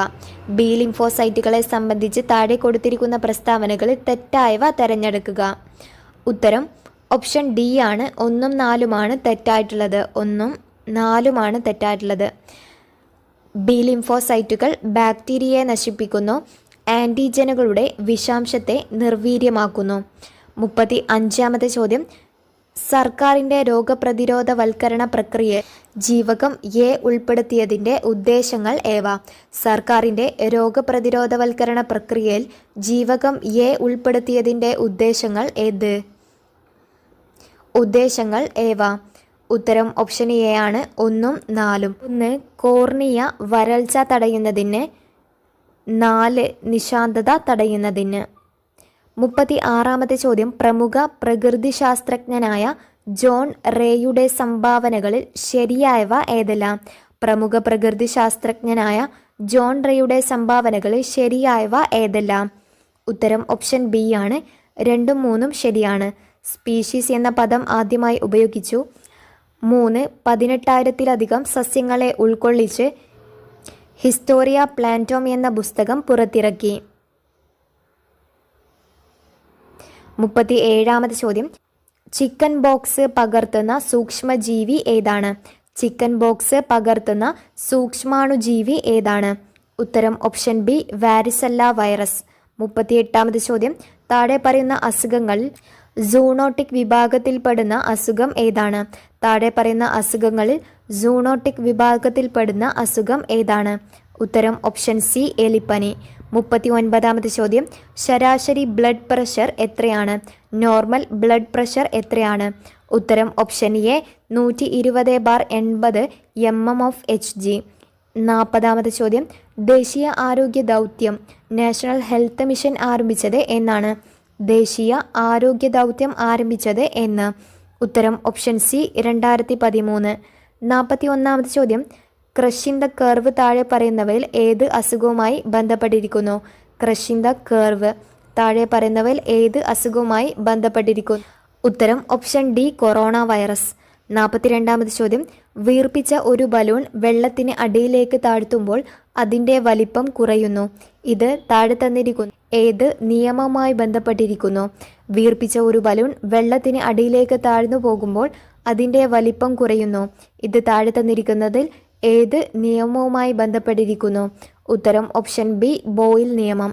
ബി ലിംഫോസൈറ്റുകളെ സംബന്ധിച്ച് താഴെ കൊടുത്തിരിക്കുന്ന പ്രസ്താവനകളിൽ തെറ്റായവ തിരഞ്ഞെടുക്കുക. ഉത്തരം ഓപ്ഷൻ ഡി ആണ്. 1ഉം 4ഉമാണ് തെറ്റായിട്ടുള്ളത്. 1ഉം 4ഉമാണ് തെറ്റായിട്ടുള്ളത്. ബി ലിംഫോസൈറ്റുകൾ ബാക്ടീരിയയെ നശിപ്പിക്കുന്നു. ആൻറ്റിജനുകളുടെ വിഷാംശത്തെ നിർവീര്യമാക്കുന്നു. 35-ാമത്തെ ചോദ്യം, സർക്കാരിൻ്റെ രോഗപ്രതിരോധവൽക്കരണ പ്രക്രിയയിൽ ജീവകം എ ഉൾപ്പെടുത്തിയതിൻ്റെ ഉദ്ദേശങ്ങൾ ഏവ? സർക്കാരിൻ്റെ രോഗപ്രതിരോധവൽക്കരണ പ്രക്രിയയിൽ ജീവകം എ ഉൾപ്പെടുത്തിയതിൻ്റെ ഉദ്ദേശങ്ങൾ ഏത്? ഉദ്ദേശങ്ങൾ ഏവ? ഉത്തരം ഓപ്ഷൻ എ ആണ് 1ഉം 4ഉം. 1 കോർണിയ വരൾച്ച തടയുന്നതിന്, 4 നിശാന്തത തടയുന്നതിന്. 36-ാമത്തെ ചോദ്യം, പ്രമുഖ പ്രകൃതിശാസ്ത്രജ്ഞനായ ജോൺ റേയുടെ സംഭാവനകളിൽ ശരിയായവ ഏതെല്ലാം? പ്രമുഖ പ്രകൃതിശാസ്ത്രജ്ഞനായ ജോൺ റേയുടെ സംഭാവനകളിൽ ശരിയായവ ഏതെല്ലാം? ഉത്തരം ഓപ്ഷൻ ബി ആണ് 2ഉം 3ഉം ശരിയാണ്. സ്പീഷീസ് എന്ന പദം ആദ്യമായി ഉപയോഗിച്ചു. 3 18,000-ലധികം സസ്യങ്ങളെ ഉൾക്കൊള്ളിച്ച് ഹിസ്റ്റോറിയ പ്ലാന്റോം എന്ന പുസ്തകം പുറത്തിറക്കി. 37-ാമത്തെ ചോദ്യം, ചിക്കൻ ബോക്സ് പകർത്തുന്ന സൂക്ഷ്മജീവി ഏതാണ്? ചിക്കൻ ബോക്സ് പകർത്തുന്ന സൂക്ഷ്മാണുജീവി ഏതാണ്? ഉത്തരം ഓപ്ഷൻ ബി വാരിസെല്ല വൈറസ്. 38-ാമത്തെ ചോദ്യം, താഴെ പറയുന്ന അസുഖങ്ങളിൽ സൂണോട്ടിക് വിഭാഗത്തിൽപ്പെടുന്ന അസുഖം ഏതാണ്? താഴെ പറയുന്ന അസുഖങ്ങളിൽ സൂണോട്ടിക് വിഭാഗത്തിൽപ്പെടുന്ന അസുഖം ഏതാണ്? ഉത്തരം ഓപ്ഷൻ സി എലിപ്പനി. 39-ാമത്തെ ചോദ്യം, ശരാശരി ബ്ലഡ് പ്രഷർ എത്രയാണ്? നോർമൽ ബ്ലഡ് പ്രഷർ എത്രയാണ്? ഉത്തരം ഓപ്ഷൻ എ 120/80 mm/Hg. 40-ാമത്തെ ചോദ്യം, ദേശീയ ആരോഗ്യ ദൗത്യം നാഷണൽ ഹെൽത്ത് മിഷൻ ആരംഭിച്ചത് എന്നാണ്? ദേശീയ ആരോഗ്യ ദൗത്യം ആരംഭിച്ചത് എന്ന്? ഉത്തരം ഓപ്ഷൻ സി 2013. 41-ാമത്തെ ചോദ്യം, ക്രഷ് ഇൻ ദ കർവ് താഴെ പറയുന്നവയിൽ ഏത് അസുഖവുമായി ബന്ധപ്പെട്ടിരിക്കുന്നു? ക്രഷ് ഇൻ ദ കർവ് താഴെ പറയുന്നവയിൽ ഏത് അസുഖവുമായി ബന്ധപ്പെട്ടിരിക്കുന്നു? ഉത്തരം ഓപ്ഷൻ ഡി കൊറോണ വൈറസ്. 42-ാമത്തെ ചോദ്യം, വീർപ്പിച്ച ഒരു ബലൂൺ വെള്ളത്തിന് അടിയിലേക്ക് താഴ്ത്തുമ്പോൾ അതിൻ്റെ വലിപ്പം കുറയുന്നു. ഇത് താഴെ തന്നിരിക്കുന്നു ഏത് നിയമവുമായി ബന്ധപ്പെട്ടിരിക്കുന്നു? വീർപ്പിച്ച ഒരു ബലൂൺ വെള്ളത്തിന് അടിയിലേക്ക് താഴ്ന്നു പോകുമ്പോൾ അതിൻ്റെ വലിപ്പം കുറയുന്നു. ഇത് താഴെ തന്നിരിക്കുന്നതിൽ ഏത് നിയമവുമായി ബന്ധപ്പെട്ടിരിക്കുന്നു? ഉത്തരം ഓപ്ഷൻ ബി ബോയിൽ നിയമം.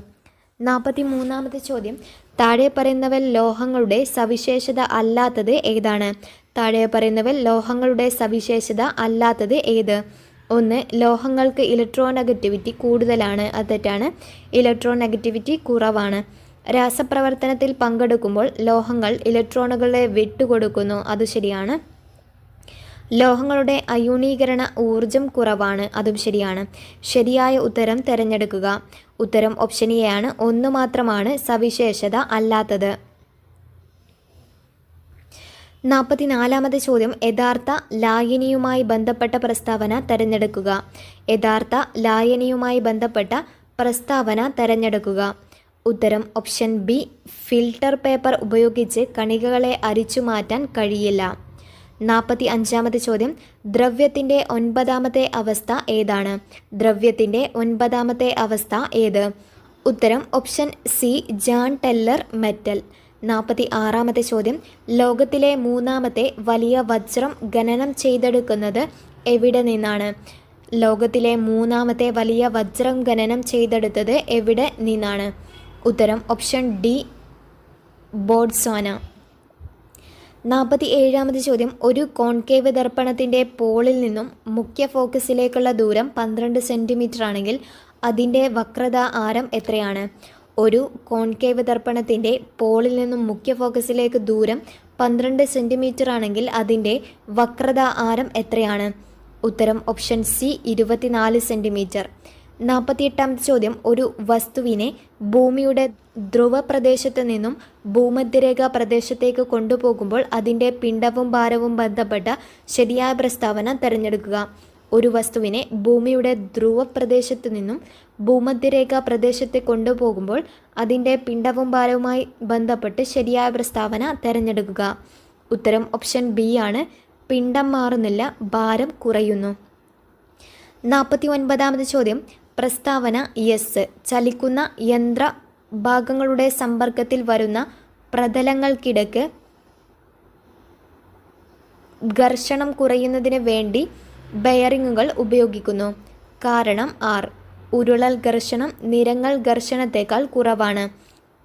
43-ാമത്തെ ചോദ്യം, താഴെ പറയുന്നവയിൽ ലോഹങ്ങളുടെ സവിശേഷത അല്ലാത്തത് ഏതാണ്? താഴെ പറയുന്നവയിൽ ലോഹങ്ങളുടെ സവിശേഷത അല്ലാത്തത് ഏത്? 1 ലോഹങ്ങൾക്ക് ഇലക്ട്രോനെഗറ്റിവിറ്റി കൂടുതലാണ്. അത് തെറ്റാണ്. ഇലക്ട്രോനെഗറ്റിവിറ്റി കുറവാണ്. രാസപ്രവർത്തനത്തിൽ പങ്കെടുക്കുമ്പോൾ ലോഹങ്ങൾ ഇലക്ട്രോണുകളെ വിട്ടുകൊടുക്കുന്നു. അത് ശരിയാണ്. ലോഹങ്ങളുടെ അയോണീകരണ ഊർജം കുറവാണ്. അതും ശരിയാണ്. ശരിയായ ഉത്തരം തിരഞ്ഞെടുക്കുക. ഉത്തരം ഓപ്ഷൻ എ ആണ് 1 മാത്രമാണ് സവിശേഷത അല്ലാത്തത്. 44-ാമത്തെ ചോദ്യം, യഥാർത്ഥ ലായനിയുമായി ബന്ധപ്പെട്ട പ്രസ്താവന തിരഞ്ഞെടുക്കുക. യഥാർത്ഥ ലായനിയുമായി ബന്ധപ്പെട്ട പ്രസ്താവന തിരഞ്ഞെടുക്കുക. ഉത്തരം ഓപ്ഷൻ ബി ഫിൽട്ടർ പേപ്പർ ഉപയോഗിച്ച് കണികകളെ അരിച്ചു മാറ്റാൻ കഴിയില്ല. 45-ാമത്തെ ചോദ്യം, ദ്രവ്യത്തിൻ്റെ 9ാമത്തെ അവസ്ഥ ഏതാണ്? ദ്രവ്യത്തിൻ്റെ 9ാമത്തെ അവസ്ഥ ഏത്? ഉത്തരം option C Jahn Teller metal. 46-ാമത്തെ ചോദ്യം, ലോകത്തിലെ 3ാമത്തെ വലിയ വജ്രം ഖനനം ചെയ്തെടുക്കുന്നത് എവിടെ നിന്നാണ്? ലോകത്തിലെ 3ാമത്തെ വലിയ വജ്രം ഖനനം ചെയ്തെടുത്തത് എവിടെ നിന്നാണ്? ഉത്തരം ഓപ്ഷൻ ഡി ബോട്സ്വാന. 47-ാമത്തെ ചോദ്യം, ഒരു കോൺകേവ് ദർപ്പണത്തിൻ്റെ പോളിൽ നിന്നും മുഖ്യ ഫോക്കസിലേക്കുള്ള ദൂരം 12 സെൻറ്റിമീറ്റർ ആണെങ്കിൽ അതിൻ്റെ വക്രത ആരം എത്രയാണ്? ഒരു കോൺകേവ് ദർപ്പണത്തിൻ്റെ പോളിൽ നിന്നും മുഖ്യ ഫോക്കസിലേക്ക് ദൂരം 12 സെൻറ്റിമീറ്റർ ആണെങ്കിൽ അതിൻ്റെ വക്രത ആരം എത്രയാണ്? ഉത്തരം ഓപ്ഷൻ സി 24 സെൻറ്റിമീറ്റർ. 48-ാമത്തെ ചോദ്യം, ഒരു വസ്തുവിനെ ഭൂമിയുടെ ധ്രുവ പ്രദേശത്ത് നിന്നും ഭൂമധ്യരേഖ പ്രദേശത്തേക്ക് കൊണ്ടുപോകുമ്പോൾ അതിൻ്റെ പിണ്ഡവും ഭാരവും ബന്ധപ്പെട്ട ശരിയായ പ്രസ്താവന തിരഞ്ഞെടുക്കുക. ഒരു വസ്തുവിനെ ഭൂമിയുടെ ധ്രുവ പ്രദേശത്ത് നിന്നും ഭൂമധ്യരേഖ പ്രദേശത്തെ കൊണ്ടുപോകുമ്പോൾ അതിൻ്റെ പിണ്ഡവും ഭാരവുമായി ബന്ധപ്പെട്ട് ശരിയായ പ്രസ്താവന തിരഞ്ഞെടുക്കുക. ഉത്തരം ഓപ്ഷൻ ബി ആണ് പിണ്ഡം മാറുന്നില്ല, ഭാരം കുറയുന്നു. 49-ാമത്തെ ചോദ്യം, പ്രസ്താവന യെസ്. ചലിക്കുന്ന യന്ത്ര ഭാഗങ്ങളുടെ സമ്പർക്കത്തിൽ വരുന്ന പ്രതലങ്ങൾക്കിടയ്ക്ക് ഘർഷണം കുറയുന്നതിന് വേണ്ടി ബെയറിങ്ങുകൾ ഉപയോഗിക്കുന്നു. കാരണം ആർ. ഉരുളൽ ഘർഷണം നിരങ്ങൽ ഘർഷണത്തേക്കാൾ കുറവാണ്.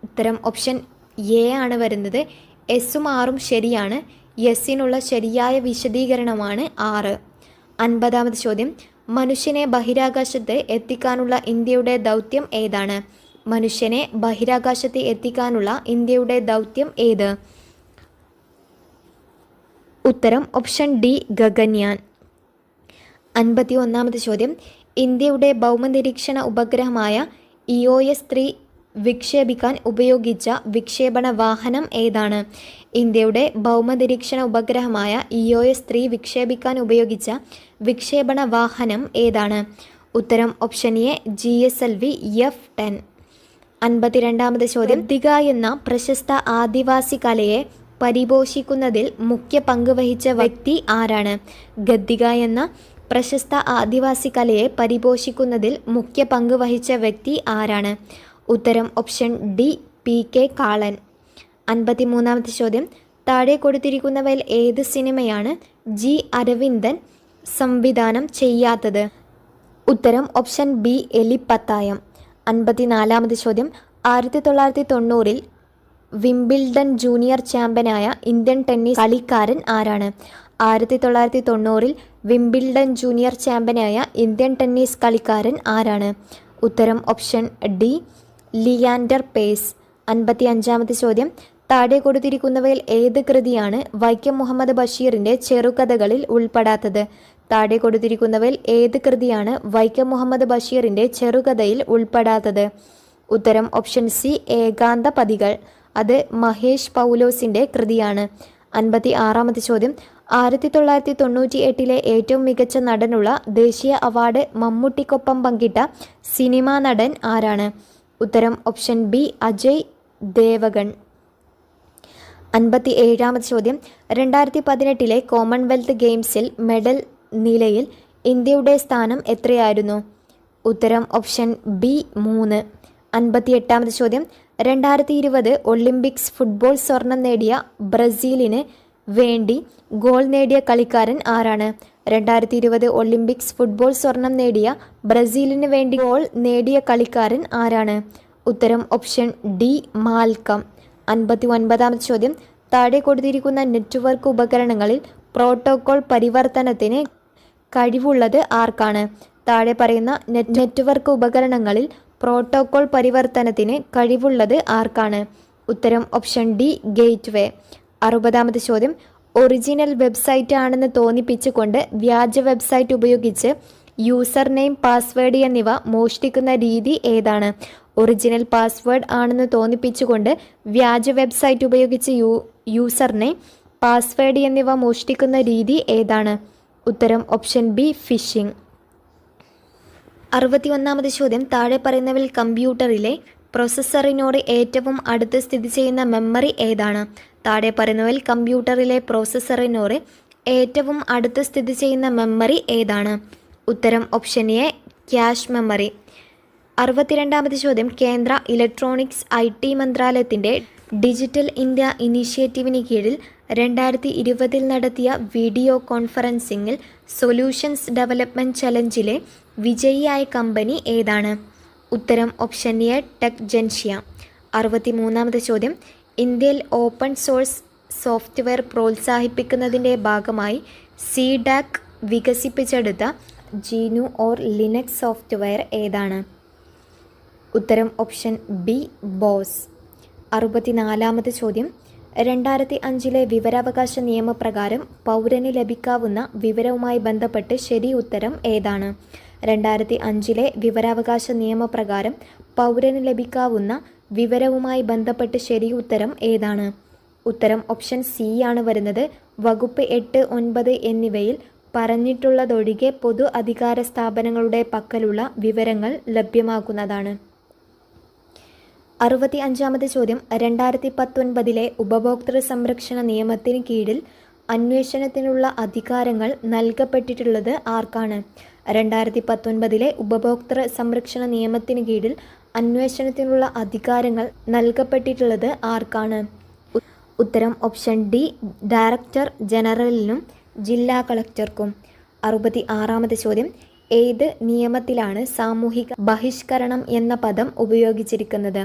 ഉത്തരം ഓപ്ഷൻ എ ആണ് വരുന്നത്. എസും ആറും ശരിയാണ്. എസിനുള്ള ശരിയായ വിശദീകരണമാണ് 6. 50-ാമത് ചോദ്യം. മനുഷ്യനെ ബഹിരാകാശത്ത് എത്തിക്കാനുള്ള ഇന്ത്യയുടെ ദൗത്യം ഏതാണ്? മനുഷ്യനെ ബഹിരാകാശത്ത് എത്തിക്കാനുള്ള ഇന്ത്യയുടെ ദൗത്യം ഏത്? ഉത്തരം ഓപ്ഷൻ ഡി ഗഗൻയാൻ. 51-ാമത് ചോദ്യം. ഇന്ത്യയുടെ ഭൗമനിരീക്ഷണ ഉപഗ്രഹമായ EOS-3 വിക്ഷേപിക്കാൻ ഉപയോഗിച്ച വിക്ഷേപണ വാഹനം ഏതാണ്? ഇന്ത്യയുടെ ഭൗമനിരീക്ഷണ ഉപഗ്രഹമായ EOS-3 വിക്ഷേപിക്കാൻ ഉപയോഗിച്ച വിക്ഷേപണ വാഹനം ഏതാണ്? ഉത്തരം ഓപ്ഷൻ എ GSLV F-10. 52-ാമത് ചോദ്യം. ഗദ്ദിക എന്ന പ്രശസ്ത ആദിവാസി കലയെ പരിപോഷിക്കുന്നതിൽ മുഖ്യ പങ്ക് വഹിച്ച വ്യക്തി ആരാണ്? ഗദ്ദിക എന്ന പ്രശസ്ത ആദിവാസി കലയെ പരിപോഷിക്കുന്നതിൽ മുഖ്യ പങ്ക് വഹിച്ച വ്യക്തി ആരാണ്? ഉത്തരം ഓപ്ഷൻ ഡി PK കാളൻ. 53-ാമത്തെ ചോദ്യം. താഴെ കൊടുത്തിരിക്കുന്നവയിൽ ഏത് സിനിമയാണ് G അരവിന്ദൻ സംവിധാനം ചെയ്യാത്തത്? ഉത്തരം ഓപ്ഷൻ ബി എലിപ്പത്തായം. 54-ാമത് ചോദ്യം. 1990-ൽ വിംബിൾഡൺ ജൂനിയർ ചാമ്പ്യനായ ഇന്ത്യൻ ടെന്നീസ് കളിക്കാരൻ ആരാണ്? 1990-ൽ വിംബിൾഡൺ ജൂനിയർ ചാമ്പ്യനായ ഇന്ത്യൻ ടെന്നീസ് കളിക്കാരൻ ആരാണ്? ഉത്തരം ഓപ്ഷൻ ഡി ലിയാൻഡർ പേസ്. 55-ാമത്തെ ചോദ്യം. താഴെ കൊടുത്തിരിക്കുന്നവയിൽ ഏത് കൃതിയാണ് വൈക്കം മുഹമ്മദ് ബഷീറിൻ്റെ ചെറുകഥകളിൽ ഉൾപ്പെടാത്തത്? താഴെ കൊടുത്തിരിക്കുന്നവയിൽ ഏത് കൃതിയാണ് വൈക്കം മുഹമ്മദ് ബഷീറിൻ്റെ ചെറുകഥയിൽ ഉൾപ്പെടാത്തത്? ഉത്തരം ഓപ്ഷൻ സി ഏകാന്തപതികൾ. അത് മഹേഷ് പൗലോസിൻ്റെ കൃതിയാണ്. 56-ാമത്തെ ചോദ്യം. 1998-ലെ ഏറ്റവും മികച്ച നടനുള്ള ദേശീയ അവാർഡ് മമ്മൂട്ടിക്കൊപ്പം പങ്കിട്ട സിനിമാ നടൻ ആരാണ്? ഉത്തരം ഓപ്ഷൻ ബി അജയ് ദേവഗൺ. 57-ാമത് ചോദ്യം. 2018-ലെ കോമൺവെൽത്ത് ഗെയിംസിൽ മെഡൽ നിലയിൽ ഇന്ത്യയുടെ സ്ഥാനം എത്രയായിരുന്നു? ഉത്തരം ഓപ്ഷൻ ബി 3. 58-ാമത് ചോദ്യം. 2020 ഒളിമ്പിക്സ് ഫുട്ബോൾ സ്വർണം നേടിയ ബ്രസീലിന് വേണ്ടി ഗോൾ നേടിയ കളിക്കാരൻ ആരാണ്? 2020 ഒളിമ്പിക്സ് ഫുട്ബോൾ സ്വർണം നേടിയ ബ്രസീലിന് വേണ്ടി ഗോൾ നേടിയ കളിക്കാരൻ ആരാണ്? ഉത്തരം ഓപ്ഷൻ ഡി മാൽക്കം. 59-ാമത് ചോദ്യം. താഴെ കൊടുത്തിരിക്കുന്ന നെറ്റ്വർക്ക് ഉപകരണങ്ങളിൽ പ്രോട്ടോകോൾ പരിവർത്തനത്തിന് കഴിവുള്ളത് ആർക്കാണ്? താഴെ പറയുന്ന നെറ്റ്വർക്ക് ഉപകരണങ്ങളിൽ പ്രോട്ടോകോൾ പരിവർത്തനത്തിന് കഴിവുള്ളത് ആർക്കാണ്? ഉത്തരം ഓപ്ഷൻ ഡി ഗേറ്റ്വേ. 60-ാമത് ചോദ്യം. ഒറിജിനൽ വെബ്സൈറ്റ് ആണെന്ന് തോന്നിപ്പിച്ചുകൊണ്ട് വ്യാജ വെബ്സൈറ്റ് ഉപയോഗിച്ച് യൂസർ നെയിം പാസ്വേഡ് എന്നിവ മോഷ്ടിക്കുന്ന രീതി ഏതാണ്? ഒറിജിനൽ പാസ്വേഡ് ആണെന്ന് തോന്നിപ്പിച്ചുകൊണ്ട് വ്യാജ വെബ്സൈറ്റ് ഉപയോഗിച്ച് യൂസർ നെയിം പാസ്വേഡ് എന്നിവ മോഷ്ടിക്കുന്ന രീതി ഏതാണ്? ഉത്തരം ഓപ്ഷൻ ബി ഫിഷിംഗ്. 61-ാമത് ചോദ്യം. താഴെ പറയുന്നവയിൽ കമ്പ്യൂട്ടറിലെ പ്രോസസ്സറിനോട് ഏറ്റവും അടുത്ത് സ്ഥിതി ചെയ്യുന്ന മെമ്മറി ഏതാണ്? താഴെ പറയുന്നവയിൽ കമ്പ്യൂട്ടറിലെ പ്രോസസ്സറിനോട് ഏറ്റവും അടുത്ത് സ്ഥിതി ചെയ്യുന്ന മെമ്മറി ഏതാണ്? ഉത്തരം ഓപ്ഷൻ എ ക്യാഷ് മെമ്മറി. 62-ാമത് ചോദ്യം. കേന്ദ്ര ഇലക്ട്രോണിക്സ് IT മന്ത്രാലയത്തിൻ്റെ ഡിജിറ്റൽ ഇന്ത്യ ഇനീഷ്യേറ്റീവിന് കീഴിൽ 2020-ൽ നടത്തിയ വീഡിയോ കോൺഫറൻസിങ്ങിൽ സൊല്യൂഷൻസ് ഡെവലപ്മെൻറ്റ് ചലഞ്ചിലെ വിജയിയായ കമ്പനി ഏതാണ്? ഉത്തരം ഓപ്ഷൻ എ ടെക് ജൻഷ്യ. 63-ാമത് ചോദ്യം. ഇന്ത്യയിൽ ഓപ്പൺ സോഴ്സ് സോഫ്റ്റ്വെയർ പ്രോത്സാഹിപ്പിക്കുന്നതിൻ്റെ ഭാഗമായി CDAC വികസിപ്പിച്ചെടുത്ത GNU ഓർ ലിനക്സ് സോഫ്റ്റ്വെയർ ഏതാണ്? ഉത്തരം ഓപ്ഷൻ ബി ബോസ്. 64-ാമത് ചോദ്യം. 2005-ലെ വിവരാവകാശ നിയമപ്രകാരം പൗരന് ലഭിക്കാവുന്ന വിവരവുമായി ബന്ധപ്പെട്ട് ശരി ഉത്തരം ഏതാണ്? 2005-ലെ വിവരാവകാശ നിയമപ്രകാരം പൗരന് ലഭിക്കാവുന്ന വിവരവുമായി ബന്ധപ്പെട്ട് ശരി ഉത്തരം ഏതാണ്? ഉത്തരം ഓപ്ഷൻ സി ആണ് വരുന്നത്. വകുപ്പ് 8, 9 എന്നിവയിൽ പറഞ്ഞിട്ടുള്ളതൊഴികെ പൊതു അധികാര സ്ഥാപനങ്ങളുടെ പക്കലുള്ള വിവരങ്ങൾ ലഭ്യമാക്കുന്നതാണ്. 65-ാമത് ചോദ്യം. 2019-ലെ ഉപഭോക്തൃ സംരക്ഷണ നിയമത്തിന് കീഴിൽ അന്വേഷണത്തിനുള്ള അധികാരങ്ങൾ നൽകപ്പെട്ടിട്ടുള്ളത് ആർക്കാണ്? 2019-ലെ ഉപഭോക്തൃ സംരക്ഷണ നിയമത്തിന് കീഴിൽ അന്വേഷണത്തിനുള്ള അധികാരങ്ങൾ നൽകപ്പെട്ടിട്ടുള്ളത് ആർക്കാണ്? ഉത്തരം ഓപ്ഷൻ ഡി ഡയറക്ടർ ജനറലിനും ജില്ലാ കളക്ടർക്കും. 66-ാമത് ചോദ്യം. ഏത് നിയമത്തിലാണ് സാമൂഹിക ബഹിഷ്കരണം എന്ന പദം ഉപയോഗിച്ചിരിക്കുന്നത്?